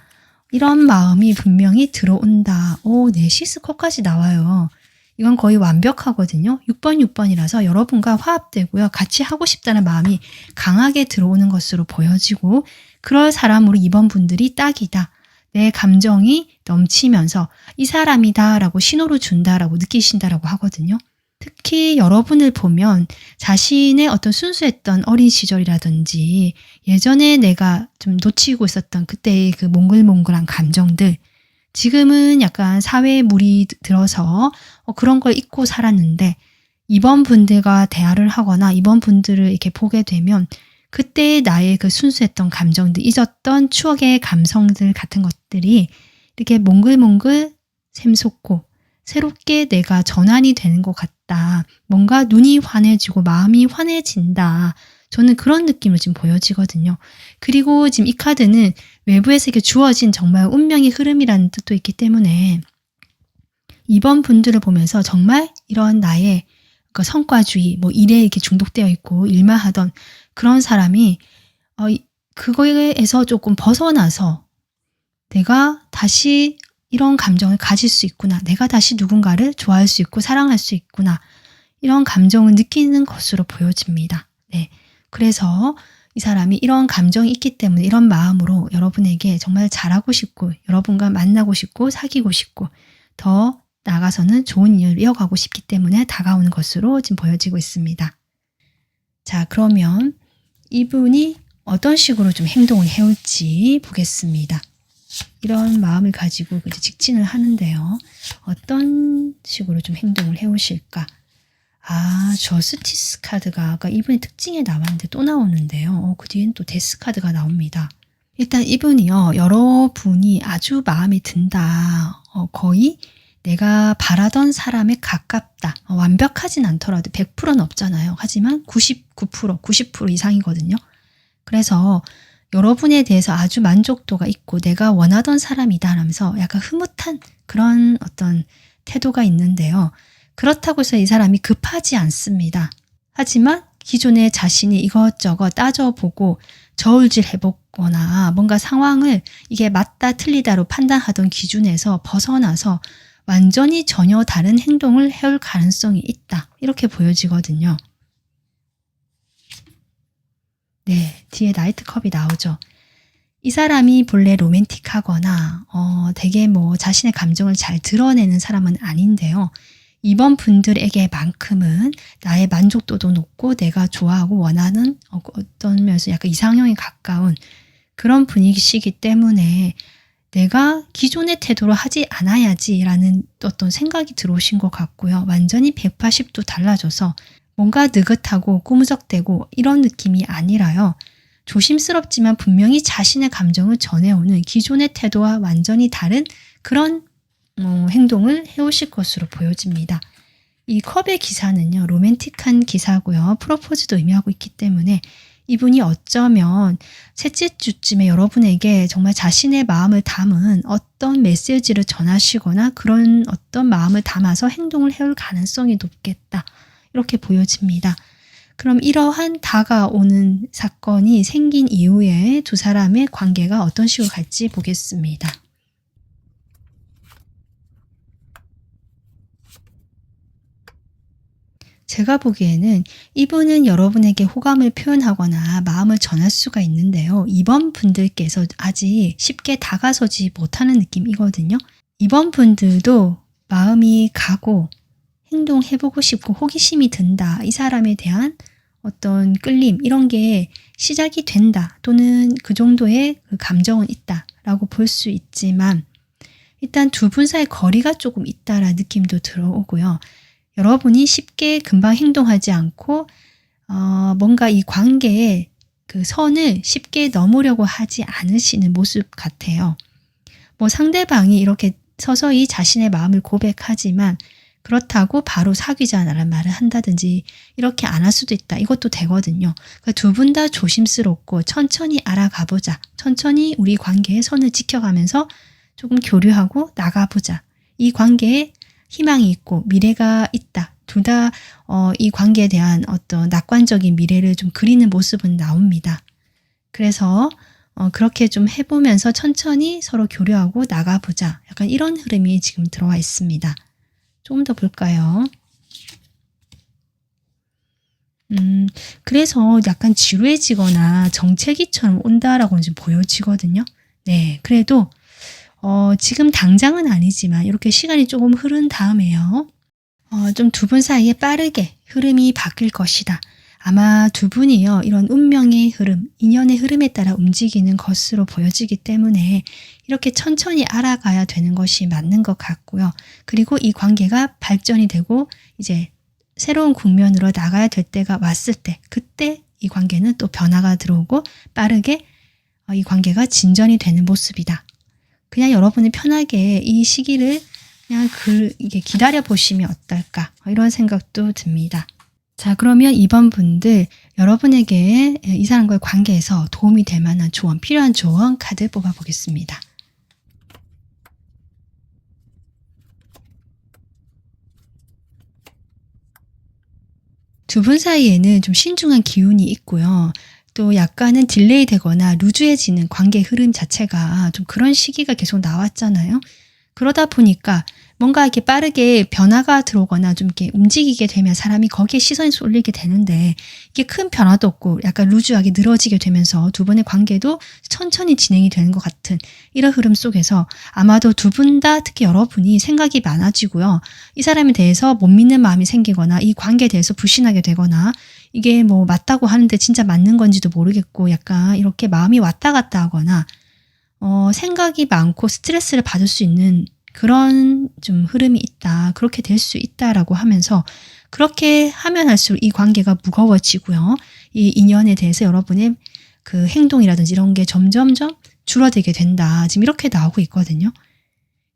이런 마음이 분명히 들어온다. 네, 시스컵까지 나와요. 이건 거의 완벽하거든요. 6번, 6번이라서 여러분과 화합되고요. 같이 하고 싶다는 마음이 강하게 들어오는 것으로 보여지고 그럴 사람으로 2번 분들이 딱이다. 내 감정이 넘치면서 이 사람이다 라고 신호를 준다라고 느끼신다라고 하거든요. 특히 여러분을 보면 자신의 어떤 순수했던 어린 시절이라든지 예전에 내가 좀 놓치고 있었던 그때의 그 몽글몽글한 감정들 지금은 약간 사회에 물이 들어서 그런 걸 잊고 살았는데 이번 분들과 대화를 하거나 이번 분들을 이렇게 보게 되면 그때의 나의 그 순수했던 감정들, 잊었던 추억의 감성들 같은 것들이 이렇게 몽글몽글 샘솟고 새롭게 내가 전환이 되는 것 같다. 뭔가 눈이 환해지고 마음이 환해진다. 저는 그런 느낌을 지금 보여지거든요. 그리고 지금 이 카드는 외부에서 이렇게 주어진 정말 운명의 흐름이라는 뜻도 있기 때문에 이번 분들을 보면서 정말 이런 나의 그 성과주의, 뭐 일에 이렇게 중독되어 있고 일만 하던 그런 사람이 그거에서 조금 벗어나서 내가 다시 이런 감정을 가질 수 있구나. 내가 다시 누군가를 좋아할 수 있고 사랑할 수 있구나. 이런 감정을 느끼는 것으로 보여집니다. 네. 그래서 이 사람이 이런 감정이 있기 때문에 이런 마음으로 여러분에게 정말 잘하고 싶고 여러분과 만나고 싶고 사귀고 싶고 더 나아가서는 좋은 일을 이어가고 싶기 때문에 다가오는 것으로 지금 보여지고 있습니다. 자, 그러면 이분이 어떤 식으로 좀 행동을 해올지 보겠습니다. 이런 마음을 가지고 이제 직진을 하는데요. 어떤 식으로 좀 행동을 해오실까? 저스티스 카드가 아까 이분의 특징에 나왔는데 또 나오는데요. 그 뒤엔 또 데스 카드가 나옵니다. 일단 이분이요. 여러분이 아주 마음에 든다. 거의 내가 바라던 사람에 가깝다. 완벽하진 않더라도 100%는 없잖아요. 하지만 99%, 90% 이상이거든요. 그래서 여러분에 대해서 아주 만족도가 있고 내가 원하던 사람이다 하면서 약간 흐뭇한 그런 어떤 태도가 있는데요. 그렇다고 해서 이 사람이 급하지 않습니다. 하지만 기존에 자신이 이것저것 따져보고 저울질 해보거나 뭔가 상황을 이게 맞다 틀리다로 판단하던 기준에서 벗어나서 완전히 전혀 다른 행동을 해올 가능성이 있다. 이렇게 보여지거든요. 네, 뒤에 나이트컵이 나오죠. 이 사람이 본래 로맨틱하거나 되게 뭐 자신의 감정을 잘 드러내는 사람은 아닌데요. 이번 분들에게만큼은 나의 만족도도 높고 내가 좋아하고 원하는 어떤 면에서 약간 이상형에 가까운 그런 분위기시기 때문에 내가 기존의 태도로 하지 않아야지라는 어떤 생각이 들어오신 것 같고요. 완전히 180도 달라져서 뭔가 느긋하고 꾸무적대고 이런 느낌이 아니라요. 조심스럽지만 분명히 자신의 감정을 전해오는 기존의 태도와 완전히 다른 그런 행동을 해오실 것으로 보여집니다. 이 컵의 기사는요. 로맨틱한 기사고요. 프로포즈도 의미하고 있기 때문에 이분이 어쩌면 셋째 주쯤에 여러분에게 정말 자신의 마음을 담은 어떤 메시지를 전하시거나 그런 어떤 마음을 담아서 행동을 해올 가능성이 높겠다. 이렇게 보여집니다. 그럼 이러한 다가오는 사건이 생긴 이후에 두 사람의 관계가 어떤 식으로 갈지 보겠습니다. 제가 보기에는 이분은 여러분에게 호감을 표현하거나 마음을 전할 수가 있는데요. 이번 분들께서 아직 쉽게 다가서지 못하는 느낌이거든요. 이번 분들도 마음이 가고 행동해보고 싶고 호기심이 든다. 이 사람에 대한 어떤 끌림 이런 게 시작이 된다. 또는 그 정도의 그 감정은 있다라고 볼 수 있지만 일단 두 분 사이 거리가 조금 있다라는 느낌도 들어오고요. 여러분이 쉽게 금방 행동하지 않고 뭔가 이 관계에 그 선을 쉽게 넘으려고 하지 않으시는 모습 같아요. 뭐 상대방이 이렇게 서서히 자신의 마음을 고백하지만 그렇다고 바로 사귀자라는 말을 한다든지 이렇게 안 할 수도 있다. 이것도 되거든요. 그러니까 두 분 다 조심스럽고 천천히 알아가보자. 천천히 우리 관계의 선을 지켜가면서 조금 교류하고 나가보자. 이 관계에 희망이 있고 미래가 있다. 둘 다 이 관계에 대한 어떤 낙관적인 미래를 좀 그리는 모습은 나옵니다. 그래서 그렇게 좀 해보면서 천천히 서로 교류하고 나가보자. 약간 이런 흐름이 지금 들어와 있습니다. 조금 더 볼까요? 그래서 약간 지루해지거나 정체기처럼 온다라고 지금 보여지거든요. 네, 그래도 지금 당장은 아니지만 이렇게 시간이 조금 흐른 다음에요. 좀 두 분 사이에 빠르게 흐름이 바뀔 것이다. 아마 두 분이요, 이런 운명의 흐름, 인연의 흐름에 따라 움직이는 것으로 보여지기 때문에 이렇게 천천히 알아가야 되는 것이 맞는 것 같고요. 그리고 이 관계가 발전이 되고 이제 새로운 국면으로 나가야 될 때가 왔을 때, 그때 이 관계는 또 변화가 들어오고 빠르게 이 관계가 진전이 되는 모습이다. 그냥 여러분이 편하게 이 시기를 그냥 이게 기다려 보시면 어떨까, 이런 생각도 듭니다. 자, 그러면 이번 분들 여러분에게 이 사람과의 관계에서 도움이 될 만한 조언, 필요한 조언 카드 뽑아 보겠습니다. 두 분 사이에는 좀 신중한 기운이 있고요. 또 약간은 딜레이 되거나 루즈해지는 관계 흐름 자체가 좀 그런 시기가 계속 나왔잖아요. 그러다 보니까 뭔가 이렇게 빠르게 변화가 들어오거나 좀 이렇게 움직이게 되면 사람이 거기에 시선이 쏠리게 되는데 이게 큰 변화도 없고 약간 루즈하게 늘어지게 되면서 두 분의 관계도 천천히 진행이 되는 것 같은 이런 흐름 속에서 아마도 두 분 다 특히 여러분이 생각이 많아지고요. 이 사람에 대해서 못 믿는 마음이 생기거나 이 관계에 대해서 불신하게 되거나 이게 뭐 맞다고 하는데 진짜 맞는 건지도 모르겠고 약간 이렇게 마음이 왔다 갔다 하거나 생각이 많고 스트레스를 받을 수 있는 그런 좀 흐름이 있다. 그렇게 될 수 있다라고 하면서 그렇게 하면 할수록 이 관계가 무거워지고요. 이 인연에 대해서 여러분의 그 행동이라든지 이런 게 점점점 줄어들게 된다. 지금 이렇게 나오고 있거든요.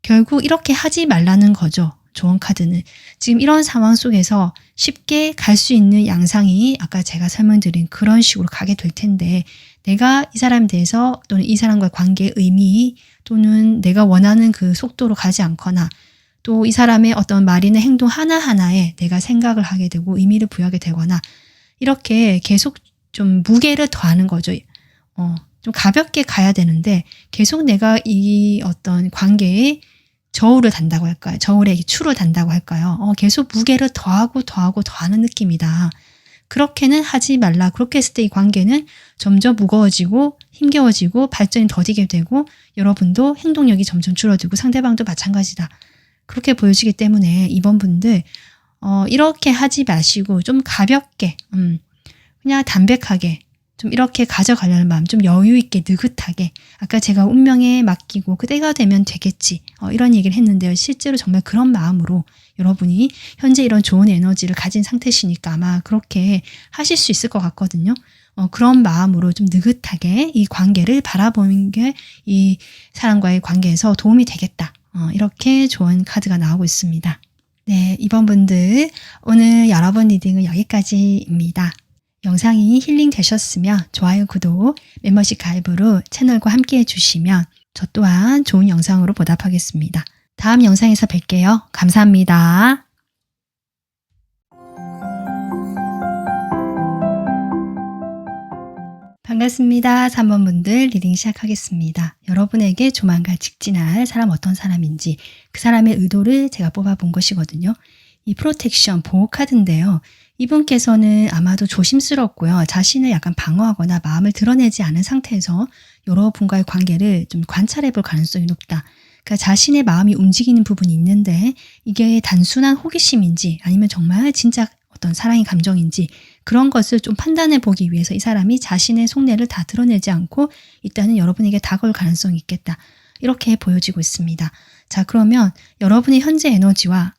결국 이렇게 하지 말라는 거죠. 조언 카드는. 지금 이런 상황 속에서 쉽게 갈 수 있는 양상이 아까 제가 설명드린 그런 식으로 가게 될 텐데 내가 이 사람에 대해서 또는 이 사람과의 관계의 의미 또는 내가 원하는 그 속도로 가지 않거나 또 이 사람의 어떤 말이나 행동 하나하나에 내가 생각을 하게 되고 의미를 부여하게 되거나 이렇게 계속 좀 무게를 더하는 거죠. 좀 가볍게 가야 되는데 계속 내가 이 어떤 관계에 저울을 단다고 할까요? 저울에 추를 단다고 할까요? 계속 무게를 더하는 느낌이다. 그렇게는 하지 말라. 그렇게 했을 때 이 관계는 점점 무거워지고 힘겨워지고 발전이 더디게 되고 여러분도 행동력이 점점 줄어들고 상대방도 마찬가지다. 그렇게 보여지기 때문에 이번 분들 이렇게 하지 마시고 좀 가볍게 그냥 담백하게 좀 이렇게 가져가려는 마음, 좀 여유 있게 느긋하게 아까 제가 운명에 맡기고 그때가 되면 되겠지 이런 얘기를 했는데요. 실제로 정말 그런 마음으로 여러분이 현재 이런 좋은 에너지를 가진 상태시니까 아마 그렇게 하실 수 있을 것 같거든요. 그런 마음으로 좀 느긋하게 이 관계를 바라보는 게 이 사람과의 관계에서 도움이 되겠다. 이렇게 좋은 카드가 나오고 있습니다. 네, 이번 분들 오늘 여러분 리딩은 여기까지입니다. 영상이 힐링 되셨으면 좋아요, 구독, 멤버십 가입으로 채널과 함께 해주시면 저 또한 좋은 영상으로 보답하겠습니다. 다음 영상에서 뵐게요. 감사합니다. 반갑습니다. 3번 분들 리딩 시작하겠습니다. 여러분에게 조만간 직진할 사람 어떤 사람인지 그 사람의 의도를 제가 뽑아본 것이거든요. 이 프로텍션 보호 카드인데요. 이분께서는 아마도 조심스럽고요. 자신을 약간 방어하거나 마음을 드러내지 않은 상태에서 여러분과의 관계를 좀 관찰해 볼 가능성이 높다. 그러니까 자신의 마음이 움직이는 부분이 있는데 이게 단순한 호기심인지 아니면 정말 진짜 어떤 사랑의 감정인지 그런 것을 좀 판단해 보기 위해서 이 사람이 자신의 속내를 다 드러내지 않고 일단은 여러분에게 다가올 가능성이 있겠다. 이렇게 보여지고 있습니다. 자, 그러면 여러분의 현재 에너지와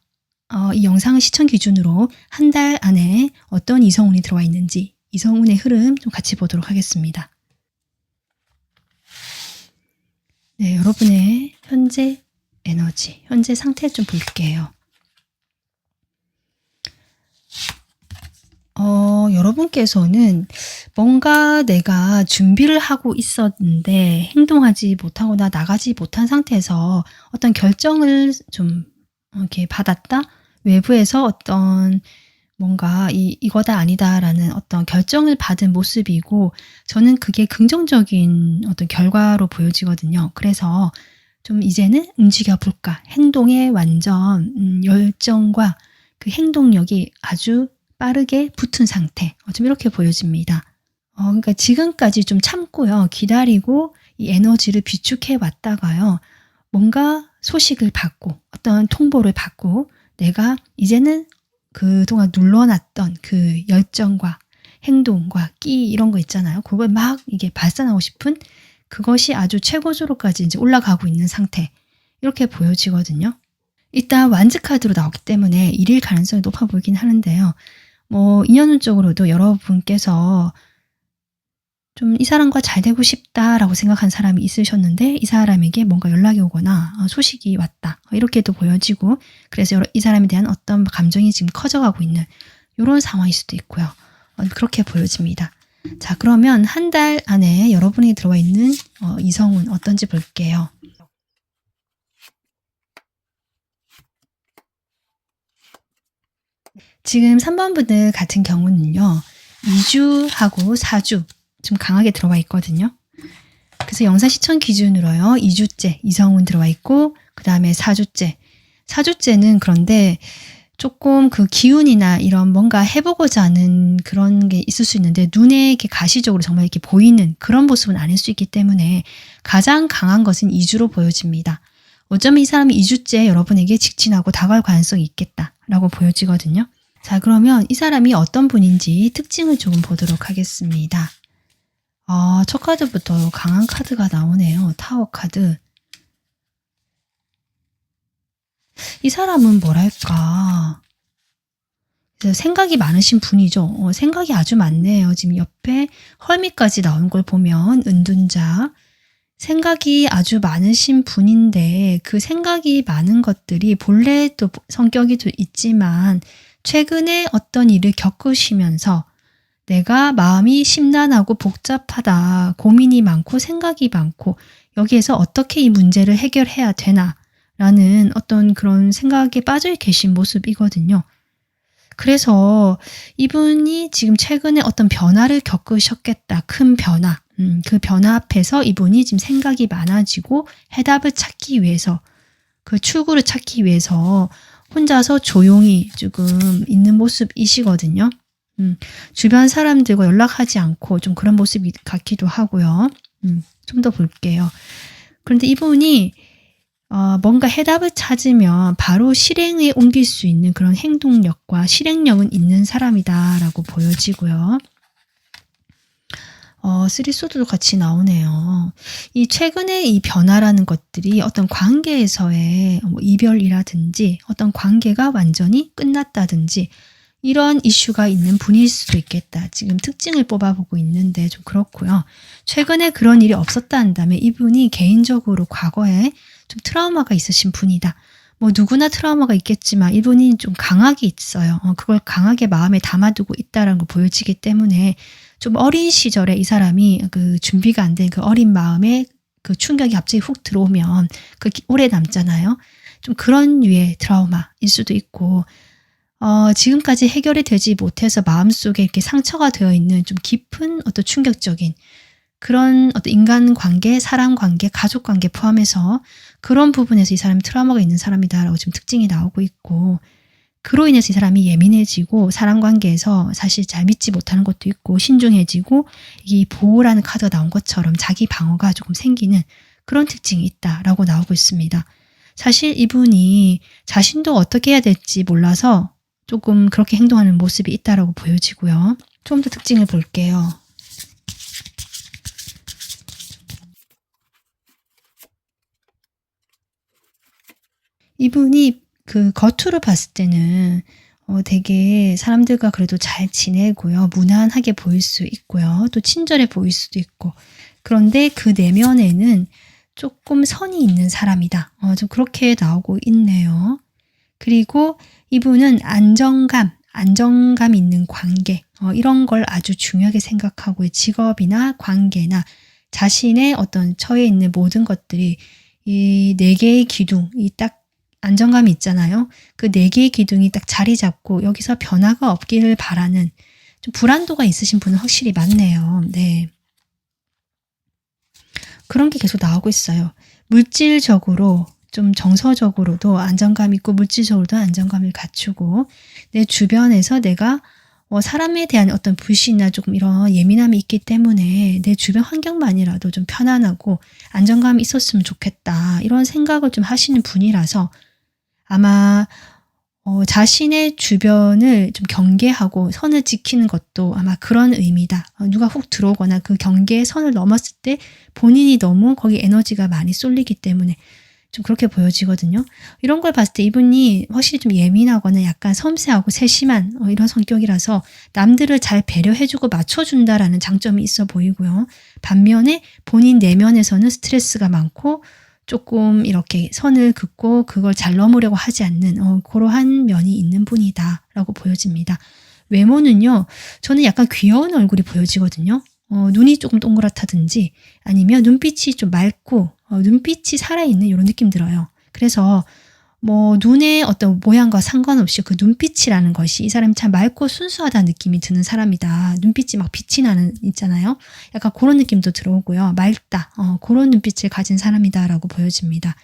이 영상을 시청 기준으로 한 달 안에 어떤 이성운이 들어와 있는지 이성운의 흐름 좀 같이 보도록 하겠습니다. 네, 여러분의 현재 에너지, 현재 상태 좀 볼게요. 여러분께서는 뭔가 내가 준비를 하고 있었는데 행동하지 못하거나 나가지 못한 상태에서 어떤 결정을 좀 이렇게 받았다? 외부에서 어떤 뭔가 이거다 아니다라는 어떤 결정을 받은 모습이고 저는 그게 긍정적인 어떤 결과로 보여지거든요. 그래서 좀 이제는 움직여 볼까? 행동에 완전 열정과 그 행동력이 아주 빠르게 붙은 상태. 좀 이렇게 보여집니다. 그러니까 지금까지 좀 참고요. 기다리고 이 에너지를 비축해 왔다가요. 뭔가 소식을 받고 어떤 통보를 받고 내가 이제는 그동안 눌러놨던 그 열정과 행동과 끼 이런 거 있잖아요. 그걸 막 이게 발산하고 싶은 그것이 아주 최고조로까지 이제 올라가고 있는 상태. 이렇게 보여지거든요. 일단 완즈 카드로 나오기 때문에 일일 가능성이 높아 보이긴 하는데요. 인연운적으로도 여러분께서 좀 이 사람과 잘 되고 싶다라고 생각한 사람이 있으셨는데 이 사람에게 뭔가 연락이 오거나 소식이 왔다. 이렇게도 보여지고 그래서 이 사람에 대한 어떤 감정이 지금 커져가고 있는 이런 상황일 수도 있고요. 그렇게 보여집니다. 자, 그러면 한 달 안에 여러분이 들어와 있는 이성운 어떤지 볼게요. 지금 3번 분들 같은 경우는요. 2주하고 4주 좀 강하게 들어와 있거든요. 그래서 영상 시청 기준으로요. 2주째 이성운 들어와 있고 그 다음에 4주째. 4주째는 그런데 조금 그 기운이나 이런 뭔가 해보고자 하는 그런 게 있을 수 있는데 눈에 이렇게 가시적으로 정말 이렇게 보이는 그런 모습은 아닐 수 있기 때문에 가장 강한 것은 2주로 보여집니다. 어쩌면 이 사람이 2주째 여러분에게 직진하고 다가올 가능성이 있겠다라고 보여지거든요. 자, 그러면 이 사람이 어떤 분인지 특징을 조금 보도록 하겠습니다. 첫 카드부터 강한 카드가 나오네요. 타워 카드. 이 사람은 뭐랄까 생각이 많으신 분이죠. 생각이 아주 많네요. 지금 옆에 헐미까지 나온 걸 보면 은둔자 생각이 아주 많으신 분인데 그 생각이 많은 것들이 본래 또 성격이 있지만 최근에 어떤 일을 겪으시면서 내가 마음이 심란하고 복잡하다, 고민이 많고 생각이 많고 여기에서 어떻게 이 문제를 해결해야 되나 라는 어떤 그런 생각에 빠져 계신 모습이거든요. 그래서 이분이 지금 최근에 어떤 변화를 겪으셨겠다. 큰 변화. 그 변화 앞에서 이분이 지금 생각이 많아지고 해답을 찾기 위해서 그 출구를 찾기 위해서 혼자서 조용히 조금 있는 모습이시거든요. 주변 사람들과 연락하지 않고 좀 그런 모습이 같기도 하고요. 좀 더 볼게요. 그런데 이분이 뭔가 해답을 찾으면 바로 실행에 옮길 수 있는 그런 행동력과 실행력은 있는 사람이다라고 보여지고요. 쓰리소드도 같이 나오네요. 이 최근에 이 변화라는 것들이 어떤 관계에서의 이별이라든지 어떤 관계가 완전히 끝났다든지 이런 이슈가 있는 분일 수도 있겠다. 지금 특징을 뽑아보고 있는데 좀 그렇고요. 최근에 그런 일이 없었다 한다면 이분이 개인적으로 과거에 좀 트라우마가 있으신 분이다. 누구나 트라우마가 있겠지만 이분이 좀 강하게 있어요. 그걸 강하게 마음에 담아두고 있다는 걸 보여지기 때문에 좀 어린 시절에 이 사람이 그 준비가 안 된 그 어린 마음에 그 충격이 갑자기 훅 들어오면 그 오래 남잖아요. 좀 그런 류의 트라우마일 수도 있고 지금까지 해결이 되지 못해서 마음속에 이렇게 상처가 되어 있는 좀 깊은 어떤 충격적인 그런 어떤 인간관계, 사람관계, 가족관계 포함해서 그런 부분에서 이 사람이 트라우마가 있는 사람이다라고 지금 특징이 나오고 있고 그로 인해서 이 사람이 예민해지고 사람관계에서 사실 잘 믿지 못하는 것도 있고 신중해지고 이 보호라는 카드가 나온 것처럼 자기 방어가 조금 생기는 그런 특징이 있다라고 나오고 있습니다. 사실 이분이 자신도 어떻게 해야 될지 몰라서 조금 그렇게 행동하는 모습이 있다라고 보여지고요. 좀 더 특징을 볼게요. 이분이 그 겉으로 봤을 때는 되게 사람들과 그래도 잘 지내고요. 무난하게 보일 수 있고요. 또 친절해 보일 수도 있고. 그런데 그 내면에는 조금 선이 있는 사람이다. 좀 그렇게 나오고 있네요. 그리고 이분은 안정감 있는 관계, 이런 걸 아주 중요하게 생각하고 직업이나 관계나 자신의 어떤 처해 있는 모든 것들이 이 네 개의 기둥, 이 딱 안정감이 있잖아요. 그 네 개의 기둥이 딱 자리 잡고 여기서 변화가 없기를 바라는 좀 불안도가 있으신 분은 확실히 많네요. 네. 그런 게 계속 나오고 있어요. 물질적으로 좀 정서적으로도 안정감 있고 물질적으로도 안정감을 갖추고 내 주변에서 내가 사람에 대한 어떤 불신이나 조금 이런 예민함이 있기 때문에 내 주변 환경만이라도 좀 편안하고 안정감이 있었으면 좋겠다. 이런 생각을 좀 하시는 분이라서 아마 자신의 주변을 좀 경계하고 선을 지키는 것도 아마 그런 의미다. 누가 훅 들어오거나 그 경계의 선을 넘었을 때 본인이 너무 거기 에너지가 많이 쏠리기 때문에 좀 그렇게 보여지거든요. 이런 걸 봤을 때 이분이 확실히 좀 예민하거나 약간 섬세하고 세심한 이런 성격이라서 남들을 잘 배려해주고 맞춰준다라는 장점이 있어 보이고요. 반면에 본인 내면에서는 스트레스가 많고 조금 이렇게 선을 긋고 그걸 잘 넘으려고 하지 않는 그러한 면이 있는 분이다라고 보여집니다. 외모는요. 저는 약간 귀여운 얼굴이 보여지거든요. 눈이 조금 동그랗다든지 아니면 눈빛이 좀 맑고 눈빛이 살아있는 이런 느낌 들어요. 그래서 뭐 눈의 어떤 모양과 상관없이 그 눈빛이라는 것이 이 사람이 참 맑고 순수하다는 느낌이 드는 사람이다. 눈빛이 막 빛이 나는 있잖아요. 약간 그런 느낌도 들어오고요. 맑다. 그런 눈빛을 가진 사람이다라고 보여집니다.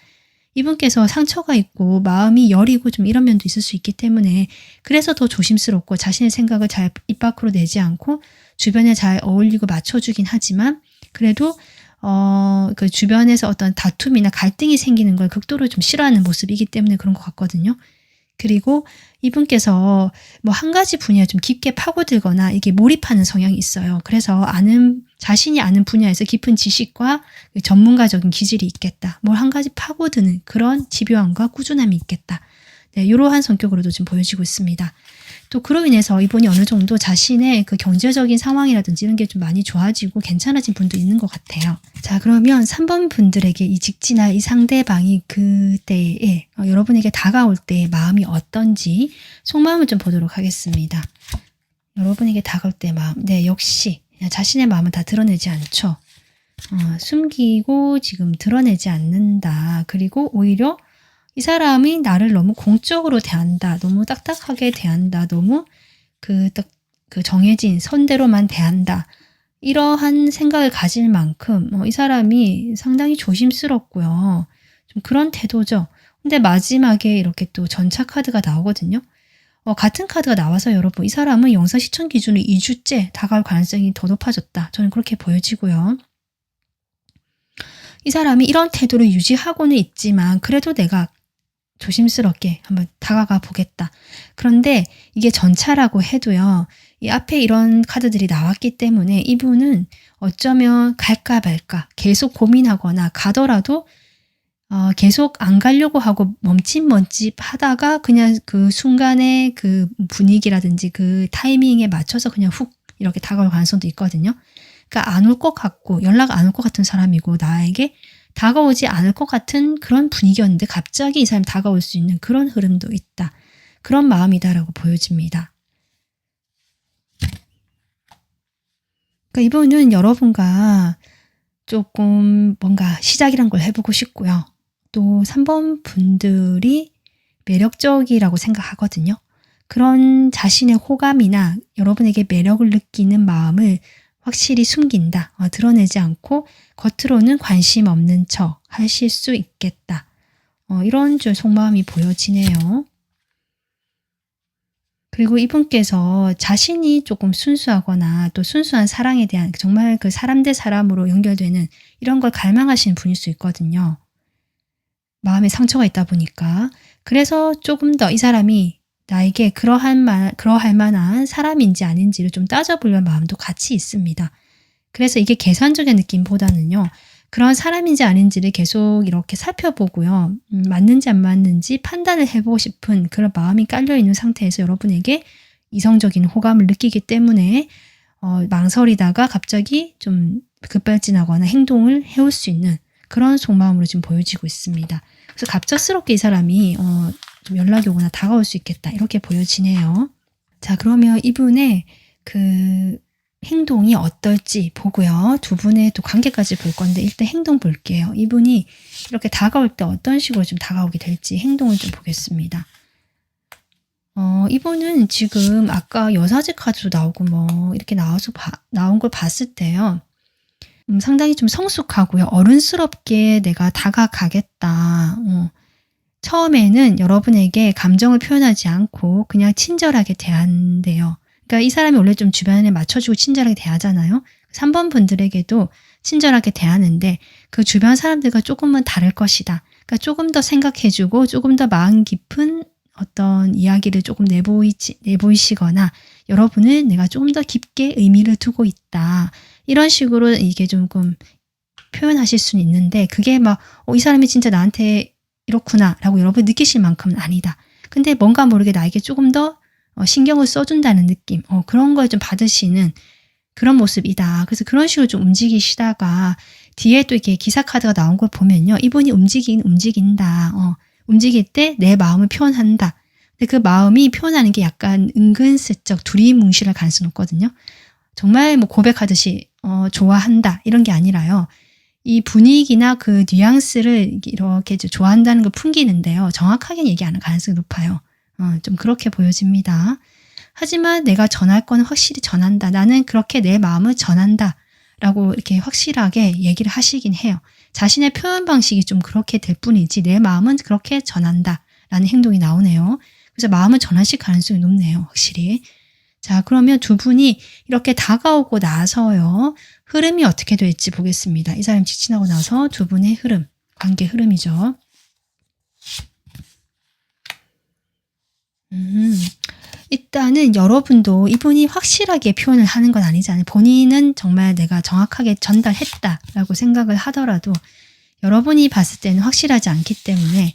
이분께서 상처가 있고 마음이 여리고 좀 이런 면도 있을 수 있기 때문에 그래서 더 조심스럽고 자신의 생각을 잘 입 밖으로 내지 않고 주변에 잘 어울리고 맞춰주긴 하지만 그래도 그 주변에서 어떤 다툼이나 갈등이 생기는 걸 극도로 좀 싫어하는 모습이기 때문에 그런 것 같거든요. 그리고 이분께서 뭐 한 가지 분야에 좀 깊게 파고들거나 이게 몰입하는 성향이 있어요. 그래서 자신이 아는 분야에서 깊은 지식과 전문가적인 기질이 있겠다. 뭘 한 가지 파고드는 그런 집요함과 꾸준함이 있겠다. 네, 이러한 성격으로도 좀 보여지고 있습니다. 또 그로 인해서 이분이 어느 정도 자신의 그 경제적인 상황이라든지 이런 게 좀 많이 좋아지고 괜찮아진 분도 있는 것 같아요. 자, 그러면 3번 분들에게 이 직지나 이 상대방이 그때에 여러분에게 다가올 때의 마음이 어떤지 속마음을 좀 보도록 하겠습니다. 여러분에게 다가올 때의 마음. 네, 역시 자신의 마음은 다 드러내지 않죠. 숨기고 지금 드러내지 않는다. 그리고 오히려 이 사람이 나를 너무 공적으로 대한다. 너무 딱딱하게 대한다. 너무 그 정해진 선대로만 대한다. 이러한 생각을 가질 만큼 이 사람이 상당히 조심스럽고요. 좀 그런 태도죠. 근데 마지막에 이렇게 또 전차 카드가 나오거든요. 같은 카드가 나와서 여러분 이 사람은 영상 시청 기준으로 2주째 다가올 가능성이 더 높아졌다. 저는 그렇게 보여지고요. 이 사람이 이런 태도를 유지하고는 있지만 그래도 내가 조심스럽게 한번 다가가 보겠다. 그런데 이게 전차라고 해도요. 이 앞에 이런 카드들이 나왔기 때문에 이분은 어쩌면 갈까 말까 계속 고민하거나 가더라도 계속 안 가려고 하고 멈칫멈칫 하다가 그냥 그 순간의 그 분위기라든지 그 타이밍에 맞춰서 그냥 훅 이렇게 다가올 가능성도 있거든요. 그러니까 안 올 것 같고 연락 안 올 것 같은 사람이고 나에게 다가오지 않을 것 같은 그런 분위기였는데 갑자기 이 사람이 다가올 수 있는 그런 흐름도 있다. 그런 마음이다라고 보여집니다. 그러니까 이분은 여러분과 조금 뭔가 시작이란 걸 해보고 싶고요. 또 3번 분들이 매력적이라고 생각하거든요. 그런 자신의 호감이나 여러분에게 매력을 느끼는 마음을 확실히 숨긴다. 드러내지 않고 겉으로는 관심 없는 척 하실 수 있겠다. 이런 좀 속마음이 보여지네요. 그리고 이분께서 자신이 조금 순수하거나 또 순수한 사랑에 대한 정말 그 사람 대 사람으로 연결되는 이런 걸 갈망하시는 분일 수 있거든요. 마음에 상처가 있다 보니까. 그래서 조금 더 이 사람이 나에게 그러할 만한 사람인지 아닌지를 좀 따져보려는 마음도 같이 있습니다. 그래서 이게 계산적인 느낌보다는요. 그런 사람인지 아닌지를 계속 이렇게 살펴보고요. 맞는지 안 맞는지 판단을 해보고 싶은 그런 마음이 깔려있는 상태에서 여러분에게 이성적인 호감을 느끼기 때문에 망설이다가 갑자기 좀 급발진하거나 행동을 해올 수 있는 그런 속마음으로 지금 보여지고 있습니다. 그래서 갑작스럽게 이 사람이 좀 연락이 오거나 다가올 수 있겠다 이렇게 보여지네요. 자, 그러면 이분의 그 행동이 어떨지 보고요. 두 분의 또 관계까지 볼 건데 일단 행동 볼게요. 이분이 이렇게 다가올 때 어떤 식으로 좀 다가오게 될지 행동을 좀 보겠습니다. 이분은 지금 아까 여사제 카드도 나오고 뭐 이렇게 나온 걸 봤을 때요. 상당히 좀 성숙하고요. 어른스럽게 내가 다가가겠다. 처음에는 여러분에게 감정을 표현하지 않고 그냥 친절하게 대한대요. 그러니까 이 사람이 원래 좀 주변에 맞춰주고 친절하게 대하잖아요. 3번 분들에게도 친절하게 대하는데 그 주변 사람들과 조금은 다를 것이다. 그러니까 조금 더 생각해주고 조금 더 마음 깊은 어떤 이야기를 조금 내보이시거나 여러분은 내가 조금 더 깊게 의미를 두고 있다. 이런 식으로 이게 조금 표현하실 수는 있는데 그게 막 이 사람이 진짜 나한테 이렇구나 라고 여러분이 느끼실 만큼은 아니다. 근데 뭔가 모르게 나에게 조금 더 신경을 써준다는 느낌, 그런 걸 좀 받으시는 그런 모습이다. 그래서 그런 식으로 좀 움직이시다가 뒤에 또 이렇게 기사 카드가 나온 걸 보면요. 이분이 움직인다. 움직일 때 내 마음을 표현한다. 근데 그 마음이 표현하는 게 약간 은근슬쩍 두리뭉실할 가능성이 높거든요. 정말 뭐 고백하듯이 좋아한다 이런 게 아니라요. 이 분위기나 그 뉘앙스를 이렇게 좋아한다는 걸 풍기는데요. 정확하게 얘기하는 가능성이 높아요. 좀 그렇게 보여집니다. 하지만 내가 전할 거는 확실히 전한다. 나는 그렇게 내 마음을 전한다. 라고 이렇게 확실하게 얘기를 하시긴 해요. 자신의 표현 방식이 좀 그렇게 될 뿐이지 내 마음은 그렇게 전한다. 라는 행동이 나오네요. 그래서 마음을 전하실 가능성이 높네요. 확실히. 자, 그러면 두 분이 이렇게 다가오고 나서요. 흐름이 어떻게 될지 보겠습니다. 이 사람이 지나고 나서 두 분의 흐름, 관계 흐름이죠. 일단은 여러분도 이분이 확실하게 표현을 하는 건 아니잖아요. 본인은 정말 내가 정확하게 전달했다라고 생각을 하더라도 여러분이 봤을 때는 확실하지 않기 때문에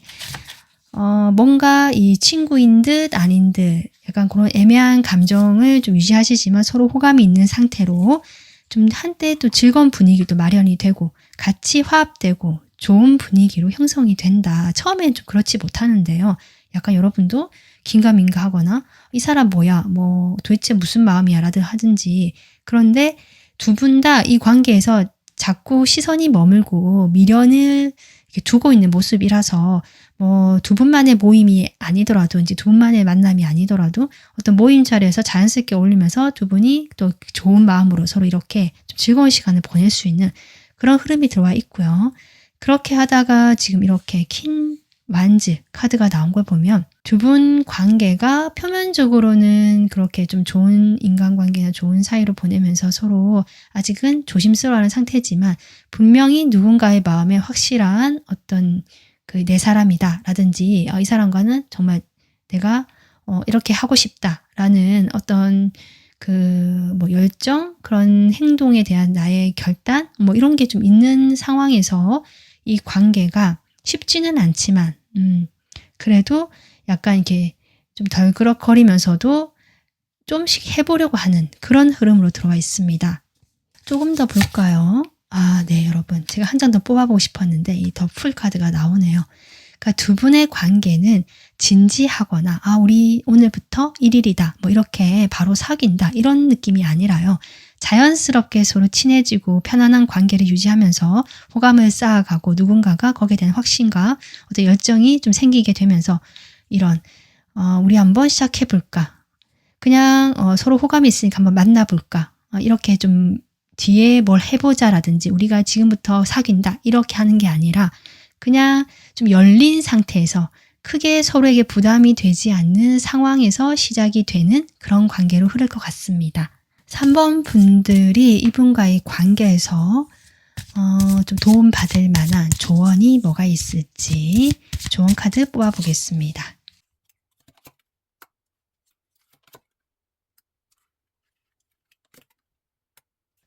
뭔가 이 친구인 듯 아닌 듯 약간 그런 애매한 감정을 좀 유지하시지만 서로 호감이 있는 상태로 좀 한때 또 즐거운 분위기도 마련이 되고 같이 화합되고 좋은 분위기로 형성이 된다. 처음엔 좀 그렇지 못하는데요. 약간 여러분도 긴가민가 하거나 이 사람 뭐야 뭐 도대체 무슨 마음이야 라든 하든지 그런데 두 분 다 이 관계에서 자꾸 시선이 머물고 미련을 이렇게 두고 있는 모습이라서 뭐 두 분만의 모임이 아니더라도 이제 두 분만의 만남이 아니더라도 어떤 모임 자리에서 자연스럽게 어울리면서 두 분이 또 좋은 마음으로 서로 이렇게 좀 즐거운 시간을 보낼 수 있는 그런 흐름이 들어와 있고요. 그렇게 하다가 지금 이렇게 킹 완즈 카드가 나온 걸 보면 두 분 관계가 표면적으로는 그렇게 좀 좋은 인간관계나 좋은 사이로 보내면서 서로 아직은 조심스러워하는 상태지만 분명히 누군가의 마음에 확실한 어떤 그 내 사람이다 라든지 이 사람과는 정말 내가 이렇게 하고 싶다라는 어떤 그 뭐 열정 그런 행동에 대한 나의 결단 뭐 이런 게 좀 있는 상황에서 이 관계가 쉽지는 않지만 그래도 약간 이렇게 좀 덜그럭거리면서도 좀씩 해보려고 하는 그런 흐름으로 들어와 있습니다. 조금 더 볼까요? 아, 네, 여러분. 제가 한 장 더 뽑아보고 싶었는데 이 더 풀 카드가 나오네요. 그러니까 두 분의 관계는 진지하거나 우리 오늘부터 1일이다. 뭐 이렇게 바로 사귄다. 이런 느낌이 아니라요. 자연스럽게 서로 친해지고 편안한 관계를 유지하면서 호감을 쌓아가고 누군가가 거기에 대한 확신과 어떤 열정이 좀 생기게 되면서 이런 우리 한번 시작해볼까? 그냥 서로 호감이 있으니까 한번 만나볼까? 이렇게 좀 뒤에 뭘 해보자라든지 우리가 지금부터 사귄다 이렇게 하는 게 아니라 그냥 좀 열린 상태에서 크게 서로에게 부담이 되지 않는 상황에서 시작이 되는 그런 관계로 흐를 것 같습니다. 3번 분들이 이분과의 관계에서 좀 도움받을 만한 조언이 뭐가 있을지 조언 카드 뽑아보겠습니다.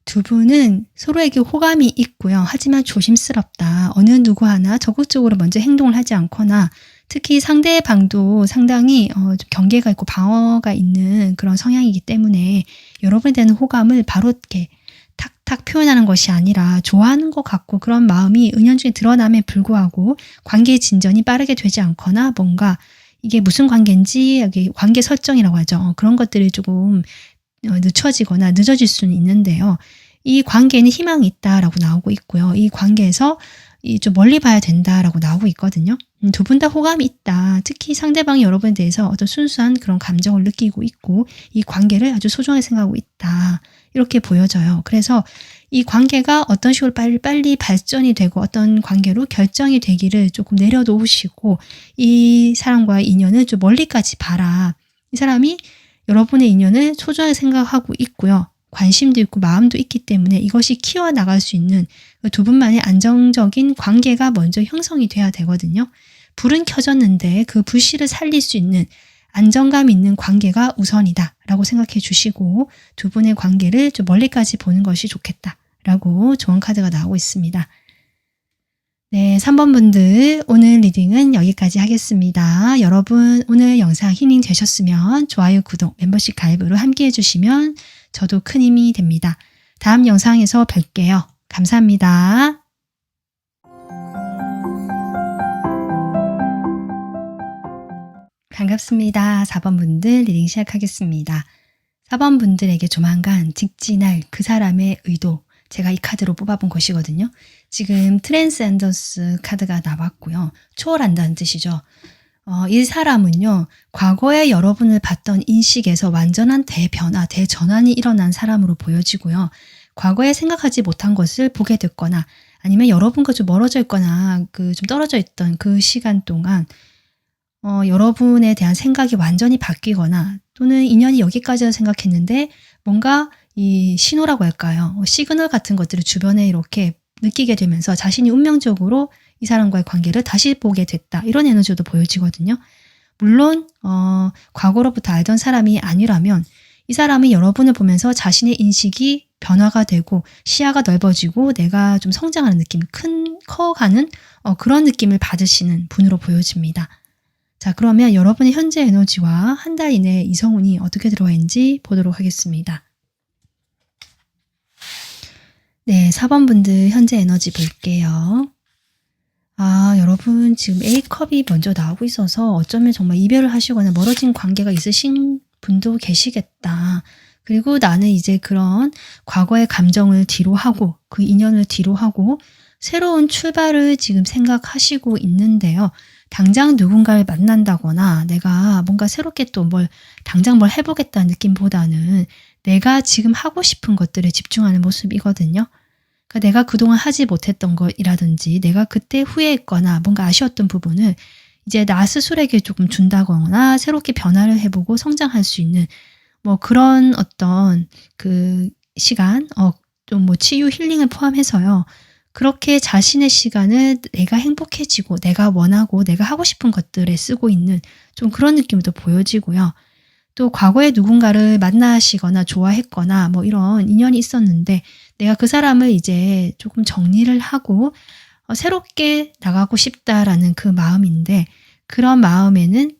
두 분은 서로에게 호감이 있고요. 하지만 조심스럽다. 어느 누구 하나 적극적으로 먼저 행동을 하지 않거나 특히 상대방도 상당히 좀 경계가 있고 방어가 있는 그런 성향이기 때문에 여러분에 대한 호감을 바로 이렇게 탁탁 표현하는 것이 아니라 좋아하는 것 같고 그런 마음이 은연중에 드러남에 불구하고 관계의 진전이 빠르게 되지 않거나 뭔가 이게 무슨 관계인지 여기 관계 설정이라고 하죠. 그런 것들이 조금 늦춰지거나 늦어질 수는 있는데요. 이 관계에는 희망이 있다라고 나오고 있고요. 이 관계에서 좀 멀리 봐야 된다라고 나오고 있거든요. 두 분 다 호감이 있다. 특히 상대방이 여러분에 대해서 어떤 순수한 그런 감정을 느끼고 있고 이 관계를 아주 소중하게 생각하고 있다. 이렇게 보여져요. 그래서 이 관계가 어떤 식으로 빨리 발전이 되고 어떤 관계로 결정이 되기를 조금 내려놓으시고 이 사람과의 인연을 좀 멀리까지 봐라. 이 사람이 여러분의 인연을 소중하게 생각하고 있고요. 관심도 있고 마음도 있기 때문에 이것이 키워나갈 수 있는 두 분만의 안정적인 관계가 먼저 형성이 돼야 되거든요. 불은 켜졌는데 그 불씨를 살릴 수 있는 안정감 있는 관계가 우선이다 라고 생각해 주시고 두 분의 관계를 좀 멀리까지 보는 것이 좋겠다 라고 조언 카드가 나오고 있습니다. 네, 3번 분들 오늘 리딩은 여기까지 하겠습니다. 여러분 오늘 영상 힐링 되셨으면 좋아요, 구독, 멤버십 가입으로 함께 해주시면 저도 큰 힘이 됩니다. 다음 영상에서 뵐게요. 감사합니다. 반갑습니다. 4번 분들 리딩 시작하겠습니다. 4번 분들에게 조만간 직진할 그 사람의 의도 제가 이 카드로 뽑아본 것이거든요. 지금 트랜스cenden스 카드가 나왔고요. 초월한다는 뜻이죠. 이 사람은요. 과거에 여러분을 봤던 인식에서 완전한 대변화, 대전환이 일어난 사람으로 보여지고요. 과거에 생각하지 못한 것을 보게 됐거나 아니면 여러분과 좀 멀어져 있거나 좀 떨어져 있던 그 시간 동안 여러분에 대한 생각이 완전히 바뀌거나 또는 인연이 여기까지라 생각했는데 뭔가 이 신호라고 할까요? 시그널 같은 것들을 주변에 이렇게 느끼게 되면서 자신이 운명적으로 이 사람과의 관계를 다시 보게 됐다. 이런 에너지도 보여지거든요. 물론 과거로부터 알던 사람이 아니라면 이 사람이 여러분을 보면서 자신의 인식이 변화가 되고 시야가 넓어지고 내가 좀 성장하는 느낌, 커가는 그런 느낌을 받으시는 분으로 보여집니다. 자, 그러면 여러분의 현재 에너지와 한 달 이내 이성운이 어떻게 들어와 있는지 보도록 하겠습니다. 네, 4번 분들 현재 에너지 볼게요. 여러분 지금 A컵이 먼저 나오고 있어서 어쩌면 정말 이별을 하시거나 멀어진 관계가 있으신 분도 계시겠다. 그리고 나는 이제 그런 과거의 감정을 뒤로 하고 그 인연을 뒤로 하고 새로운 출발을 지금 생각하시고 있는데요. 당장 누군가를 만난다거나 내가 뭔가 새롭게 또 당장 뭘 해보겠다는 느낌보다는 내가 지금 하고 싶은 것들에 집중하는 모습이거든요. 그러니까 내가 그동안 하지 못했던 것이라든지 내가 그때 후회했거나 뭔가 아쉬웠던 부분을 이제 나 스스로에게 조금 준다거나 새롭게 변화를 해보고 성장할 수 있는 그런 어떤 그 시간, 좀 치유 힐링을 포함해서요. 그렇게 자신의 시간을 내가 행복해지고 내가 원하고 내가 하고 싶은 것들에 쓰고 있는 좀 그런 느낌도 보여지고요. 또 과거에 누군가를 만나시거나 좋아했거나 이런 인연이 있었는데 내가 그 사람을 이제 조금 정리를 하고 새롭게 나가고 싶다라는 그 마음인데 그런 마음에는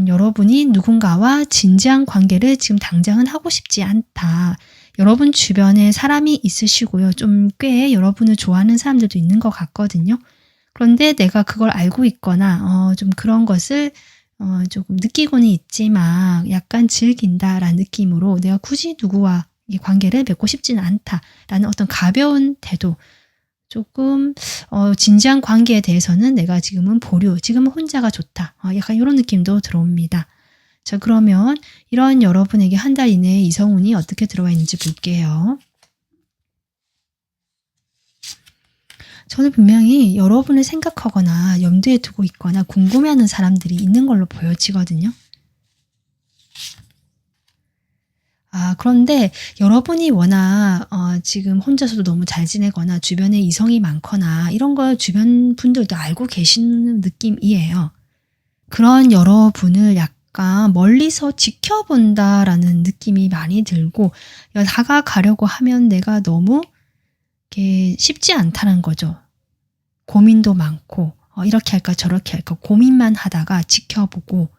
여러분이 누군가와 진지한 관계를 지금 당장은 하고 싶지 않다. 여러분 주변에 사람이 있으시고요. 좀 꽤 여러분을 좋아하는 사람들도 있는 것 같거든요. 그런데 내가 그걸 알고 있거나 좀 그런 것을 조금 느끼고는 있지만 약간 즐긴다라는 느낌으로 내가 굳이 누구와 이 관계를 맺고 싶지는 않다라는 어떤 가벼운 태도, 조금 진지한 관계에 대해서는 내가 지금은 보류, 지금은 혼자가 좋다. 약간 이런 느낌도 들어옵니다. 자, 그러면 이런 여러분에게 한 달 이내에 이성운이 어떻게 들어와 있는지 볼게요. 저는 분명히 여러분을 생각하거나 염두에 두고 있거나 궁금해하는 사람들이 있는 걸로 보여지거든요. 그런데 여러분이 워낙 지금 혼자서도 너무 잘 지내거나 주변에 이성이 많거나 이런 걸 주변 분들도 알고 계시는 느낌이에요. 그런 여러분을 약간 멀리서 지켜본다라는 느낌이 많이 들고 다가가려고 하면 내가 너무 이렇게 쉽지 않다는 거죠. 고민도 많고 이렇게 할까 저렇게 할까 고민만 하다가 지켜보고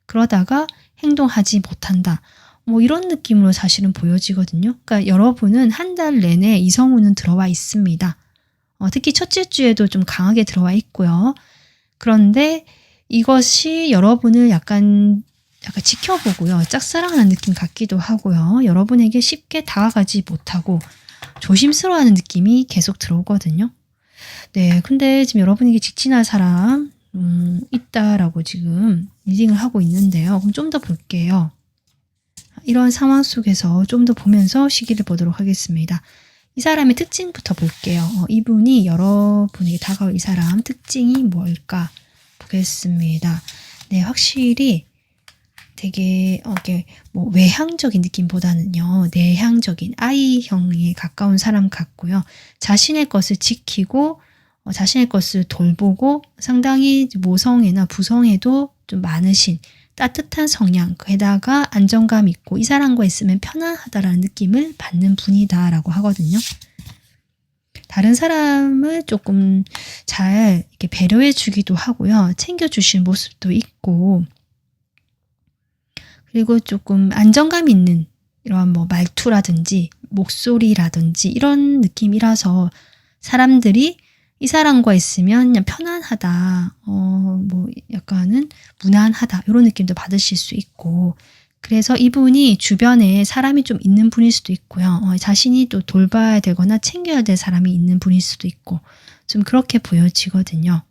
그러다가 행동하지 못한다. 뭐 이런 느낌으로 사실은 보여지거든요. 그러니까 여러분은 한 달 내내 이성운은 들어와 있습니다. 특히 첫째 주에도 좀 강하게 들어와 있고요. 그런데 이것이 여러분을 약간 지켜보고요. 짝사랑하는 느낌 같기도 하고요. 여러분에게 쉽게 다가가지 못하고 조심스러워하는 느낌이 계속 들어오거든요. 네, 근데 지금 여러분에게 직진할 사람 있다라고 지금 리딩을 하고 있는데요. 그럼 좀 더 볼게요. 이런 상황 속에서 좀 더 보면서 시기를 보도록 하겠습니다. 이 사람의 특징부터 볼게요. 이분이 여러분에게 다가올 이 사람 특징이 뭘까 보겠습니다. 네, 확실히 되게 이게 뭐 외향적인 느낌보다는요, 내향적인 I형에 가까운 사람 같고요. 자신의 것을 지키고 자신의 것을 돌보고 상당히 모성애나 부성애도 좀 많으신 따뜻한 성향, 게다가 안정감 있고 이 사람과 있으면 편안하다라는 느낌을 받는 분이다라고 하거든요. 다른 사람을 조금 잘 이렇게 배려해 주기도 하고요. 챙겨주실 모습도 있고, 그리고 조금 안정감 있는 이런 뭐 말투라든지 목소리라든지 이런 느낌이라서 사람들이 이 사람과 있으면 그냥 편안하다, 뭐 약간은 무난하다 이런 느낌도 받으실 수 있고, 그래서 이분이 주변에 사람이 좀 있는 분일 수도 있고요. 자신이 또 돌봐야 되거나 챙겨야 될 사람이 있는 분일 수도 있고 좀 그렇게 보여지거든요.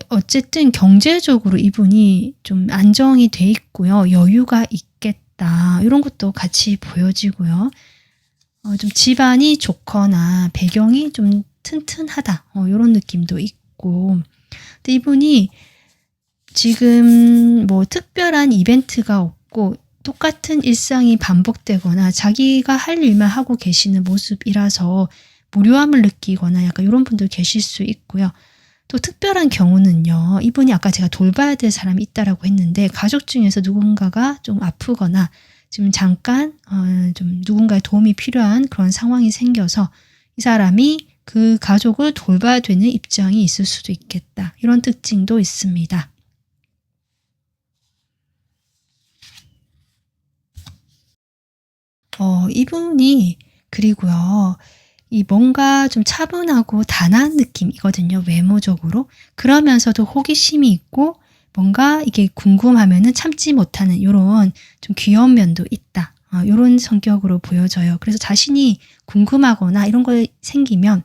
어쨌든 경제적으로 이분이 좀 안정이 돼 있고요. 여유가 있겠다. 이런 것도 같이 보여지고요. 좀 집안이 좋거나 배경이 좀 튼튼하다. 이런 느낌도 있고. 근데 이분이 지금 뭐 특별한 이벤트가 없고 똑같은 일상이 반복되거나 자기가 할 일만 하고 계시는 모습이라서 무료함을 느끼거나 약간 이런 분들 계실 수 있고요. 또 특별한 경우는요. 이분이 아까 제가 돌봐야 될 사람이 있다라고 했는데 가족 중에서 누군가가 좀 아프거나 지금 잠깐 좀 누군가의 도움이 필요한 그런 상황이 생겨서 이 사람이 그 가족을 돌봐야 되는 입장이 있을 수도 있겠다. 이런 특징도 있습니다. 이분이 그리고요. 이 뭔가 좀 차분하고 단아한 느낌이거든요. 외모적으로. 그러면서도 호기심이 있고 뭔가 이게 궁금하면은 참지 못하는 요런 좀 귀여운 면도 있다. 요런 성격으로 보여져요. 그래서 자신이 궁금하거나 이런 거 생기면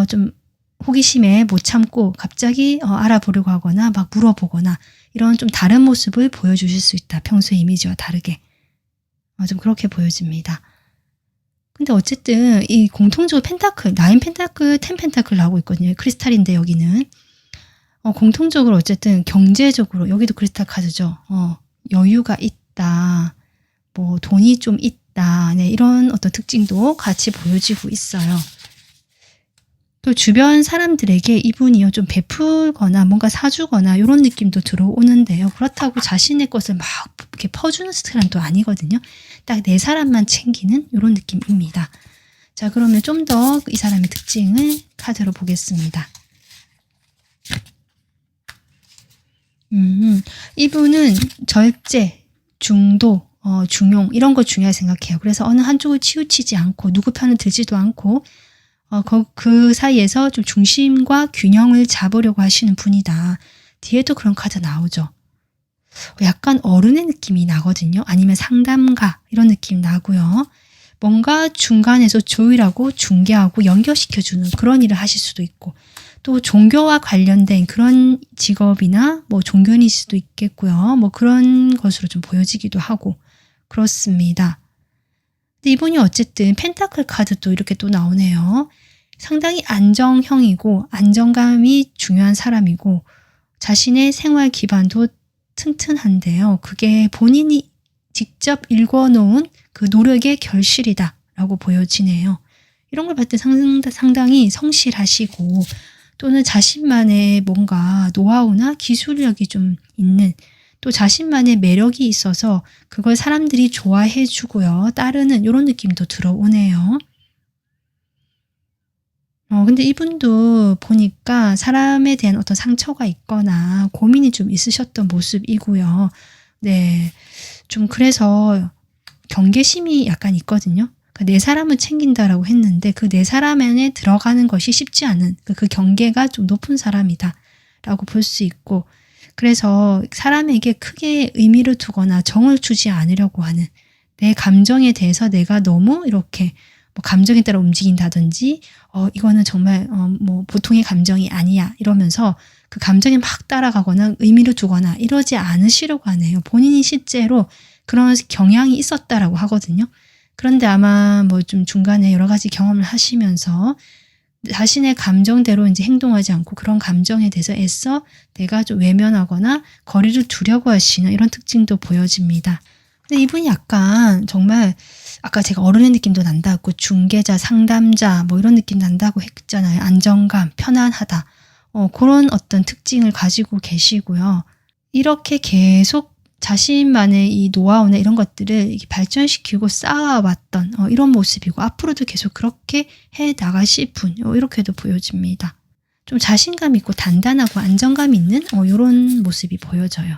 좀 호기심에 못 참고 갑자기 알아보려고 하거나 막 물어보거나 이런 좀 다른 모습을 보여주실 수 있다. 평소의 이미지와 다르게. 좀 그렇게 보여집니다. 근데 어쨌든 이 공통적으로 펜타클, 9 펜타클, 10 펜타클 나오고 있거든요. 크리스탈인데 여기는. 공통적으로 어쨌든 경제적으로 여기도 크리스탈 카드죠. 여유가 있다. 뭐 돈이 좀 있다. 네, 이런 어떤 특징도 같이 보여지고 있어요. 또 주변 사람들에게 이분이요 좀 베풀거나 뭔가 사주거나 이런 느낌도 들어오는데요. 그렇다고 자신의 것을 막 이렇게 퍼주는 스타일은 아니거든요. 딱 내 사람만 챙기는 이런 느낌입니다. 자, 그러면 좀 더 이 사람의 특징을 카드로 보겠습니다. 이분은 절제, 중도, 중용 이런 거 중요하게 생각해요. 그래서 어느 한쪽을 치우치지 않고 누구 편을 들지도 않고 그 사이에서 좀 중심과 균형을 잡으려고 하시는 분이다. 뒤에도 그런 카드 나오죠. 약간 어른의 느낌이 나거든요. 아니면 상담가 이런 느낌 나고요. 뭔가 중간에서 조율하고 중개하고 연결시켜주는 그런 일을 하실 수도 있고 또 종교와 관련된 그런 직업이나 뭐 종교인일 수도 있겠고요. 뭐 그런 것으로 좀 보여지기도 하고 그렇습니다. 근데 이분이 어쨌든 펜타클 카드도 이렇게 또 나오네요. 상당히 안정형이고 안정감이 중요한 사람이고 자신의 생활 기반도 튼튼한데요. 그게 본인이 직접 읽어놓은 그 노력의 결실이다라고 보여지네요. 이런 걸 봤을 때 상당히 성실하시고 또는 자신만의 뭔가 노하우나 기술력이 좀 있는 또 자신만의 매력이 있어서 그걸 사람들이 좋아해 주고요. 따르는 이런 느낌도 들어오네요. 근데 이분도 보니까 사람에 대한 어떤 상처가 있거나 고민이 좀 있으셨던 모습이고요. 네. 좀 그래서 경계심이 약간 있거든요. 그러니까 내 사람을 챙긴다라고 했는데 그 내 사람 안에 들어가는 것이 쉽지 않은 그 경계가 좀 높은 사람이다라고 볼 수 있고 그래서 사람에게 크게 의미를 두거나 정을 주지 않으려고 하는 내 감정에 대해서 내가 너무 이렇게 뭐 감정에 따라 움직인다든지 이거는 정말 뭐 보통의 감정이 아니야 이러면서 그 감정에 막 따라가거나 의미를 두거나 이러지 않으시려고 하네요. 본인이 실제로 그런 경향이 있었다라고 하거든요. 그런데 아마 뭐 좀 중간에 여러 가지 경험을 하시면서 자신의 감정대로 이제 행동하지 않고 그런 감정에 대해서 애써 내가 좀 외면하거나 거리를 두려고 하시는 이런 특징도 보여집니다. 근데 이분이 약간 정말 아까 제가 어른의 느낌도 난다고 중개자, 상담자 뭐 이런 느낌 난다고 했잖아요. 안정감, 편안하다. 그런 어떤 특징을 가지고 계시고요. 이렇게 계속 자신만의 이 노하우나 이런 것들을 발전시키고 쌓아왔던 이런 모습이고 앞으로도 계속 그렇게 해 나가실 분 이렇게도 보여집니다. 좀 자신감 있고 단단하고 안정감 있는 이런 모습이 보여져요.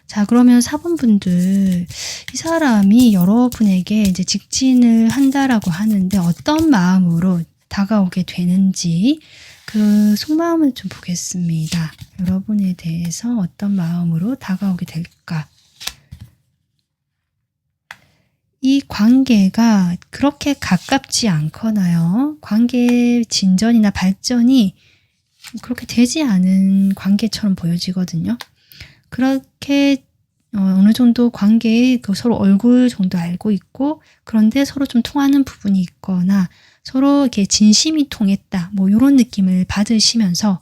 자, 그러면 4번 분들, 이 사람이 여러분에게 이제 직진을 한다라고 하는데 어떤 마음으로 다가오게 되는지 그 속마음을 좀 보겠습니다. 여러분에 대해서 어떤 마음으로 다가오게 될까? 이 관계가 그렇게 가깝지 않거나요. 관계의 진전이나 발전이 그렇게 되지 않은 관계처럼 보여지거든요. 그렇게 어느 정도 관계에 서로 얼굴 정도 알고 있고 그런데 서로 좀 통하는 부분이 있거나 서로 이렇게 진심이 통했다 뭐 이런 느낌을 받으시면서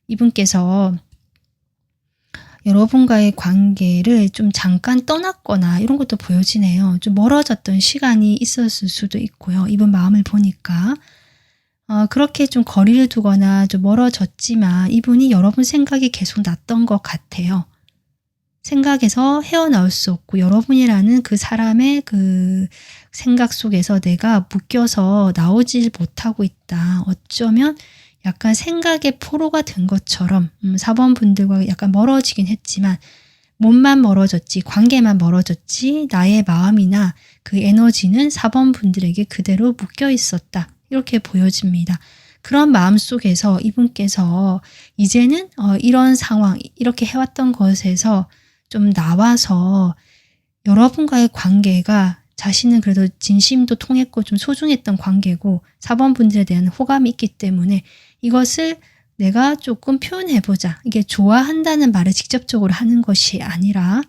이분께서 여러분과의 관계를 좀 잠깐 떠났거나 이런 것도 보여지네요. 좀 멀어졌던 시간이 있었을 수도 있고요. 이분 마음을 보니까 그렇게 좀 거리를 두거나 좀 멀어졌지만 이분이 여러분 생각이 계속 났던 것 같아요. 생각에서 헤어나올 수 없고 여러분이라는 그 사람의 그 생각 속에서 내가 묶여서 나오질 못하고 있다. 어쩌면 약간 생각의 포로가 된 것처럼 4번 분들과 약간 멀어지긴 했지만 몸만 멀어졌지 관계만 멀어졌지 나의 마음이나 그 에너지는 4번 분들에게 그대로 묶여 있었다. 이렇게 보여집니다. 그런 마음 속에서 이분께서 이제는 이런 상황 이렇게 해왔던 것에서 좀 나와서 여러분과의 관계가 자신은 그래도 진심도 통했고 좀 소중했던 관계고 4번 분들에 대한 호감이 있기 때문에 이것을 내가 조금 표현해보자. 이게 좋아한다는 말을 직접적으로 하는 것이 아니라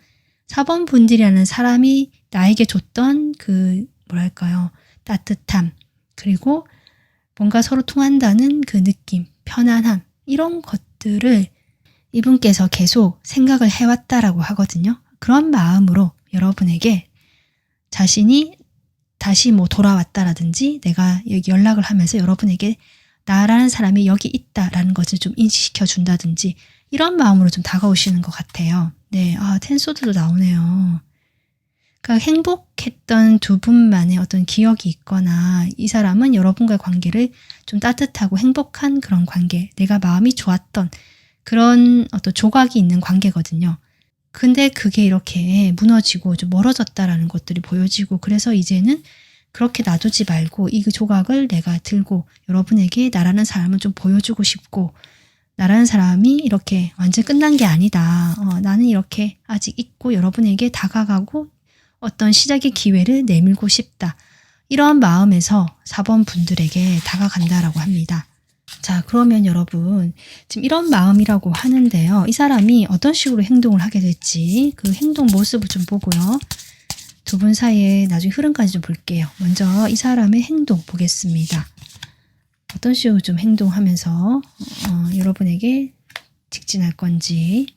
4번 분들이라는 사람이 나에게 줬던 그 뭐랄까요. 따뜻함 그리고 뭔가 서로 통한다는 그 느낌, 편안함 이런 것들을 이분께서 계속 생각을 해왔다라고 하거든요. 그런 마음으로 여러분에게 자신이 다시 뭐 돌아왔다라든지 내가 여기 연락을 하면서 여러분에게 나라는 사람이 여기 있다라는 것을 좀 인식시켜 준다든지 이런 마음으로 좀 다가오시는 것 같아요. 네, 텐소드도 나오네요. 그러니까 행복했던 두 분만의 어떤 기억이 있거나 이 사람은 여러분과의 관계를 좀 따뜻하고 행복한 그런 관계, 내가 마음이 좋았던 그런 어떤 조각이 있는 관계거든요. 근데 그게 이렇게 무너지고 좀 멀어졌다라는 것들이 보여지고 그래서 이제는 그렇게 놔두지 말고 이 조각을 내가 들고 여러분에게 나라는 사람을 좀 보여주고 싶고 나라는 사람이 이렇게 완전 끝난 게 아니다. 나는 이렇게 아직 있고 여러분에게 다가가고 어떤 시작의 기회를 내밀고 싶다. 이런 마음에서 4번 분들에게 다가간다라고 합니다. 자, 그러면 여러분 지금 이런 마음이라고 하는데요. 이 사람이 어떤 식으로 행동을 하게 될지 그 행동 모습을 좀 보고요. 두 분 사이에 나중에 흐름까지 좀 볼게요. 먼저 이 사람의 행동 보겠습니다. 어떤 식으로 좀 행동하면서 여러분에게 직진할 건지.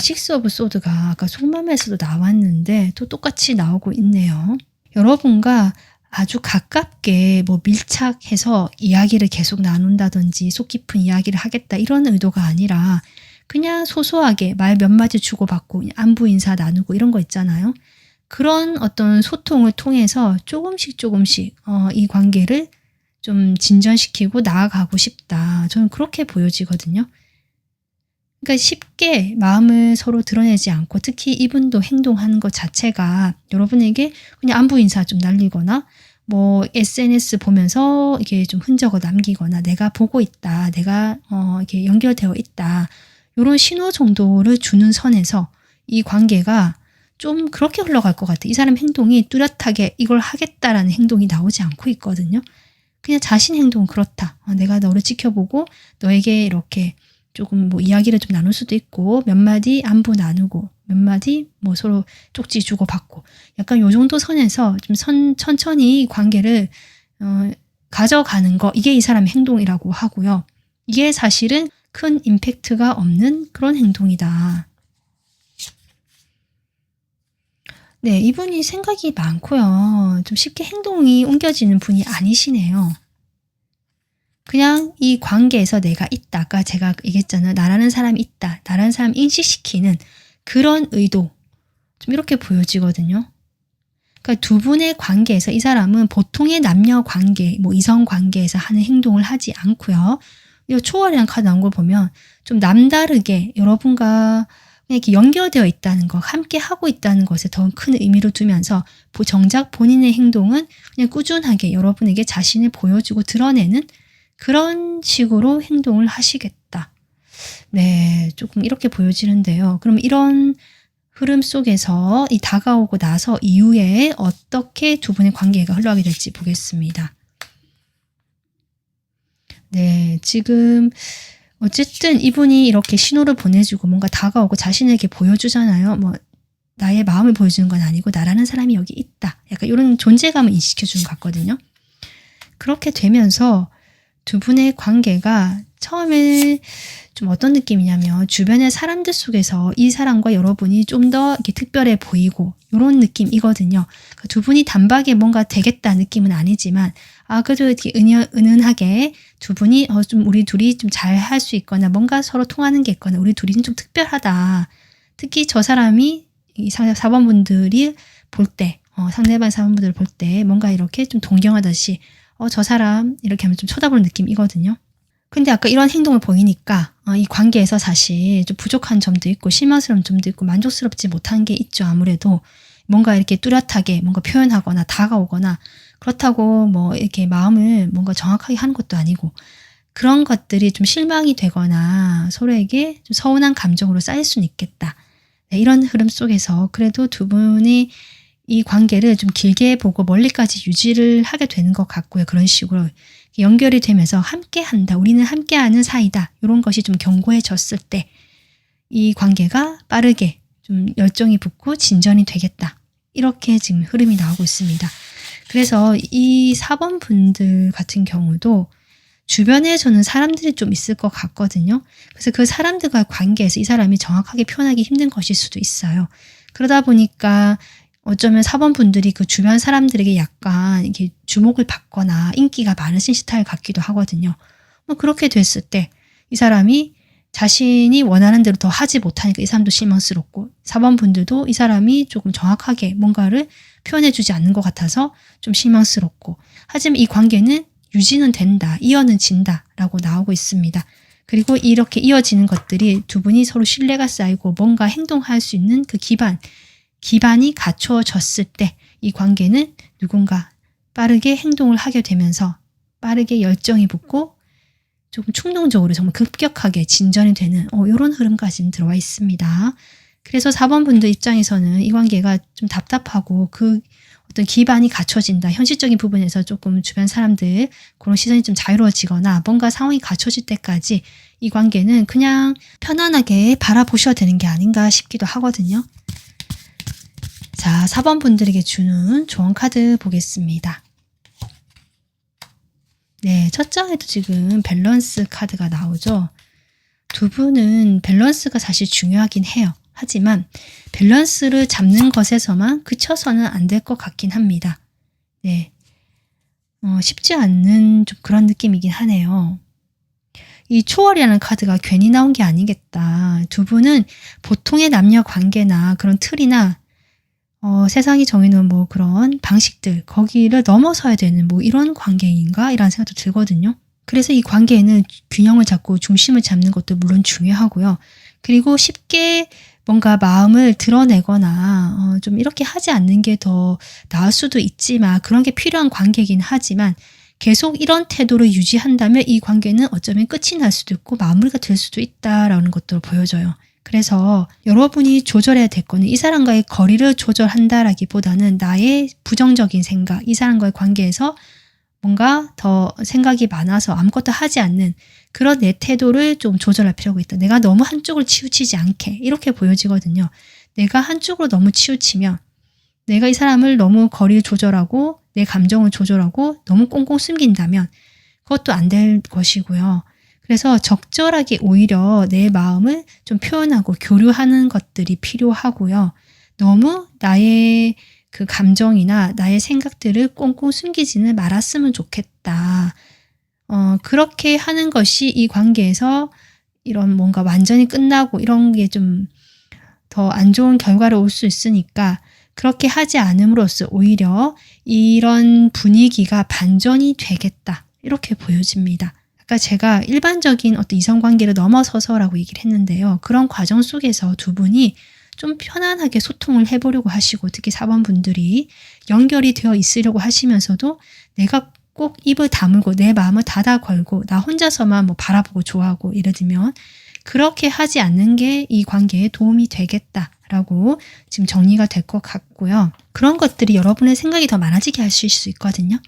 식스 오브 소드가 아까 속마음에서도 나왔는데 또 똑같이 나오고 있네요. 여러분과 아주 가깝게 뭐 밀착해서 이야기를 계속 나눈다든지 속 깊은 이야기를 하겠다 이런 의도가 아니라 그냥 소소하게 말 몇 마디 주고받고 안부 인사 나누고 이런 거 있잖아요. 그런 어떤 소통을 통해서 조금씩 이 관계를 좀 진전시키고 나아가고 싶다. 저는 그렇게 보여지거든요. 그러니까 쉽게 마음을 서로 드러내지 않고 특히 이분도 행동하는 것 자체가 여러분에게 그냥 안부 인사 좀 날리거나 뭐 SNS 보면서 이렇게 좀 흔적을 남기거나 내가 보고 있다. 내가 이렇게 연결되어 있다. 이런 신호 정도를 주는 선에서 이 관계가 좀 그렇게 흘러갈 것 같아요. 이 사람 행동이 뚜렷하게 이걸 하겠다라는 행동이 나오지 않고 있거든요. 그냥 자신 행동은 그렇다. 내가 너를 지켜보고 너에게 이렇게 조금 뭐 이야기를 좀 나눌 수도 있고 몇 마디 안부 나누고 몇 마디 뭐 서로 쪽지 주고 받고 약간 요 정도 선에서 좀 천천히 관계를 가져가는 거 이게 이 사람의 행동이라고 하고요. 이게 사실은 큰 임팩트가 없는 그런 행동이다. 네, 이분이 생각이 많고요. 좀 쉽게 행동이 옮겨지는 분이 아니시네요. 그냥 이 관계에서 내가 있다. 아까 제가 얘기했잖아요. 나라는 사람이 있다. 나라는 사람 인식시키는 그런 의도. 좀 이렇게 보여지거든요. 그러니까 두 분의 관계에서 이 사람은 보통의 남녀 관계, 뭐 이성 관계에서 하는 행동을 하지 않고요. 이 초월이라는 카드 나온 걸 보면 좀 남다르게 여러분과 그냥 이렇게 연결되어 있다는 것, 함께 하고 있다는 것에 더 큰 의미를 두면서 정작 본인의 행동은 그냥 꾸준하게 여러분에게 자신을 보여주고 드러내는 그런 식으로 행동을 하시겠다. 네, 조금 이렇게 보여지는데요. 그럼 이런 흐름 속에서 이 다가오고 나서 이후에 어떻게 두 분의 관계가 흘러가게 될지 보겠습니다. 네, 지금 어쨌든 이분이 이렇게 신호를 보내주고 뭔가 다가오고 자신에게 보여주잖아요. 뭐 나의 마음을 보여주는 건 아니고 나라는 사람이 여기 있다. 약간 이런 존재감을 인식해주는 것 같거든요. 그렇게 되면서 두 분의 관계가 처음에 좀 어떤 느낌이냐면 주변의 사람들 속에서 이 사람과 여러분이 좀 더 이렇게 특별해 보이고 이런 느낌이거든요. 그러니까 두 분이 단박에 뭔가 되겠다 느낌은 아니지만 그래도 이렇게 은은하게 두 분이 좀 우리 둘이 좀 잘 할 수 있거나 뭔가 서로 통하는 게 있거나 우리 둘이는 좀 특별하다. 특히 저 사람이 이 사번분들이 볼 때 상대방 사번분들을 볼 때 뭔가 이렇게 좀 동경하듯이 저 사람 이렇게 하면 좀 쳐다보는 느낌이거든요. 근데 아까 이런 행동을 보이니까 이 관계에서 사실 좀 부족한 점도 있고 실망스러운 점도 있고 만족스럽지 못한 게 있죠. 아무래도 뭔가 이렇게 뚜렷하게 뭔가 표현하거나 다가오거나 그렇다고 뭐 이렇게 마음을 뭔가 정확하게 하는 것도 아니고 그런 것들이 좀 실망이 되거나 서로에게 좀 서운한 감정으로 쌓일 수는 있겠다. 네, 이런 흐름 속에서 그래도 두 분이 이 관계를 좀 길게 보고 멀리까지 유지를 하게 되는 것 같고요. 그런 식으로 연결이 되면서 함께 한다. 우리는 함께하는 사이다. 이런 것이 좀 견고해졌을 때 이 관계가 빠르게 좀 열정이 붙고 진전이 되겠다. 이렇게 지금 흐름이 나오고 있습니다. 그래서 이 4번 분들 같은 경우도 주변에 저는 사람들이 좀 있을 것 같거든요. 그래서 그 사람들과 관계에서 이 사람이 정확하게 표현하기 힘든 것일 수도 있어요. 그러다 보니까 어쩌면 4번 분들이 그 주변 사람들에게 약간 이렇게 주목을 받거나 인기가 많으신 스타일 같기도 하거든요. 그렇게 됐을 때 이 사람이 자신이 원하는 대로 더 하지 못하니까 이 사람도 실망스럽고 4번 분들도 이 사람이 조금 정확하게 뭔가를 표현해 주지 않는 것 같아서 좀 실망스럽고 하지만 이 관계는 유지는 된다, 이어는 진다 라고 나오고 있습니다. 그리고 이렇게 이어지는 것들이 두 분이 서로 신뢰가 쌓이고 뭔가 행동할 수 있는 그 기반이 갖추어졌을 때 이 관계는 누군가 빠르게 행동을 하게 되면서 빠르게 열정이 붙고 조금 충동적으로 정말 급격하게 진전이 되는 이런 흐름까지는 들어와 있습니다. 그래서 4번 분들 입장에서는 이 관계가 좀 답답하고 그 어떤 기반이 갖춰진다. 현실적인 부분에서 조금 주변 사람들 그런 시선이 좀 자유로워지거나 뭔가 상황이 갖춰질 때까지 이 관계는 그냥 편안하게 바라보셔야 되는 게 아닌가 싶기도 하거든요. 자, 4번 분들에게 주는 조언 카드 보겠습니다. 네, 첫 장에도 지금 밸런스 카드가 나오죠. 두 분은 밸런스가 사실 중요하긴 해요. 하지만 밸런스를 잡는 것에서만 그쳐서는 안 될 것 같긴 합니다. 네, 쉽지 않는 좀 그런 느낌이긴 하네요. 이 초월이라는 카드가 괜히 나온 게 아니겠다. 두 분은 보통의 남녀 관계나 그런 틀이나 세상이 정해놓은 뭐 그런 방식들, 거기를 넘어서야 되는 뭐 이런 관계인가? 이라는 생각도 들거든요. 그래서 이 관계에는 균형을 잡고 중심을 잡는 것도 물론 중요하고요. 그리고 쉽게 뭔가 마음을 드러내거나 좀 이렇게 하지 않는 게 더 나을 수도 있지만 그런 게 필요한 관계이긴 하지만 계속 이런 태도를 유지한다면 이 관계는 어쩌면 끝이 날 수도 있고 마무리가 될 수도 있다라는 것들을 보여줘요. 그래서 여러분이 조절해야 될 거는 이 사람과의 거리를 조절한다라기보다는 나의 부정적인 생각, 이 사람과의 관계에서 뭔가 더 생각이 많아서 아무것도 하지 않는 그런 내 태도를 좀 조절할 필요가 있다. 내가 너무 한쪽을 치우치지 않게 이렇게 보여지거든요. 내가 한쪽으로 너무 치우치면 내가 이 사람을 너무 거리를 조절하고 내 감정을 조절하고 너무 꽁꽁 숨긴다면 그것도 안 될 것이고요. 그래서 적절하게 오히려 내 마음을 좀 표현하고 교류하는 것들이 필요하고요. 너무 나의 그 감정이나 나의 생각들을 꽁꽁 숨기지는 말았으면 좋겠다. 그렇게 하는 것이 이 관계에서 이런 뭔가 완전히 끝나고 이런 게 좀 더 안 좋은 결과를 올 수 있으니까 그렇게 하지 않음으로써 오히려 이런 분위기가 반전이 되겠다. 이렇게 보여집니다. 아까 제가 일반적인 어떤 이성관계를 넘어서서라고 얘기를 했는데요. 그런 과정 속에서 두 분이 좀 편안하게 소통을 해보려고 하시고 특히 4번 분들이 연결이 되어 있으려고 하시면서도 내가 꼭 입을 다물고 내 마음을 닫아 걸고 나 혼자서만 뭐 바라보고 좋아하고 예를 들면 그렇게 하지 않는 게 이 관계에 도움이 되겠다라고 지금 정리가 될 것 같고요. 그런 것들이 여러분의 생각이 더 많아지게 하실 수 있거든요.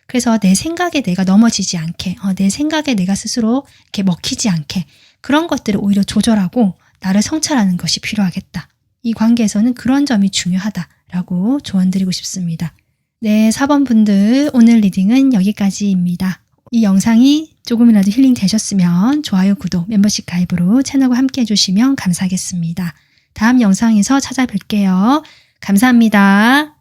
그래서 내 생각에 내가 넘어지지 않게, 내 생각에 내가 스스로 이렇게 먹히지 않게 그런 것들을 오히려 조절하고 나를 성찰하는 것이 필요하겠다. 이 관계에서는 그런 점이 중요하다라고 조언드리고 싶습니다. 네, 4번 분들 오늘 리딩은 여기까지입니다. 이 영상이 조금이라도 힐링 되셨으면 좋아요, 구독, 멤버십 가입으로 채널과 함께 해주시면 감사하겠습니다. 다음 영상에서 찾아뵐게요. 감사합니다.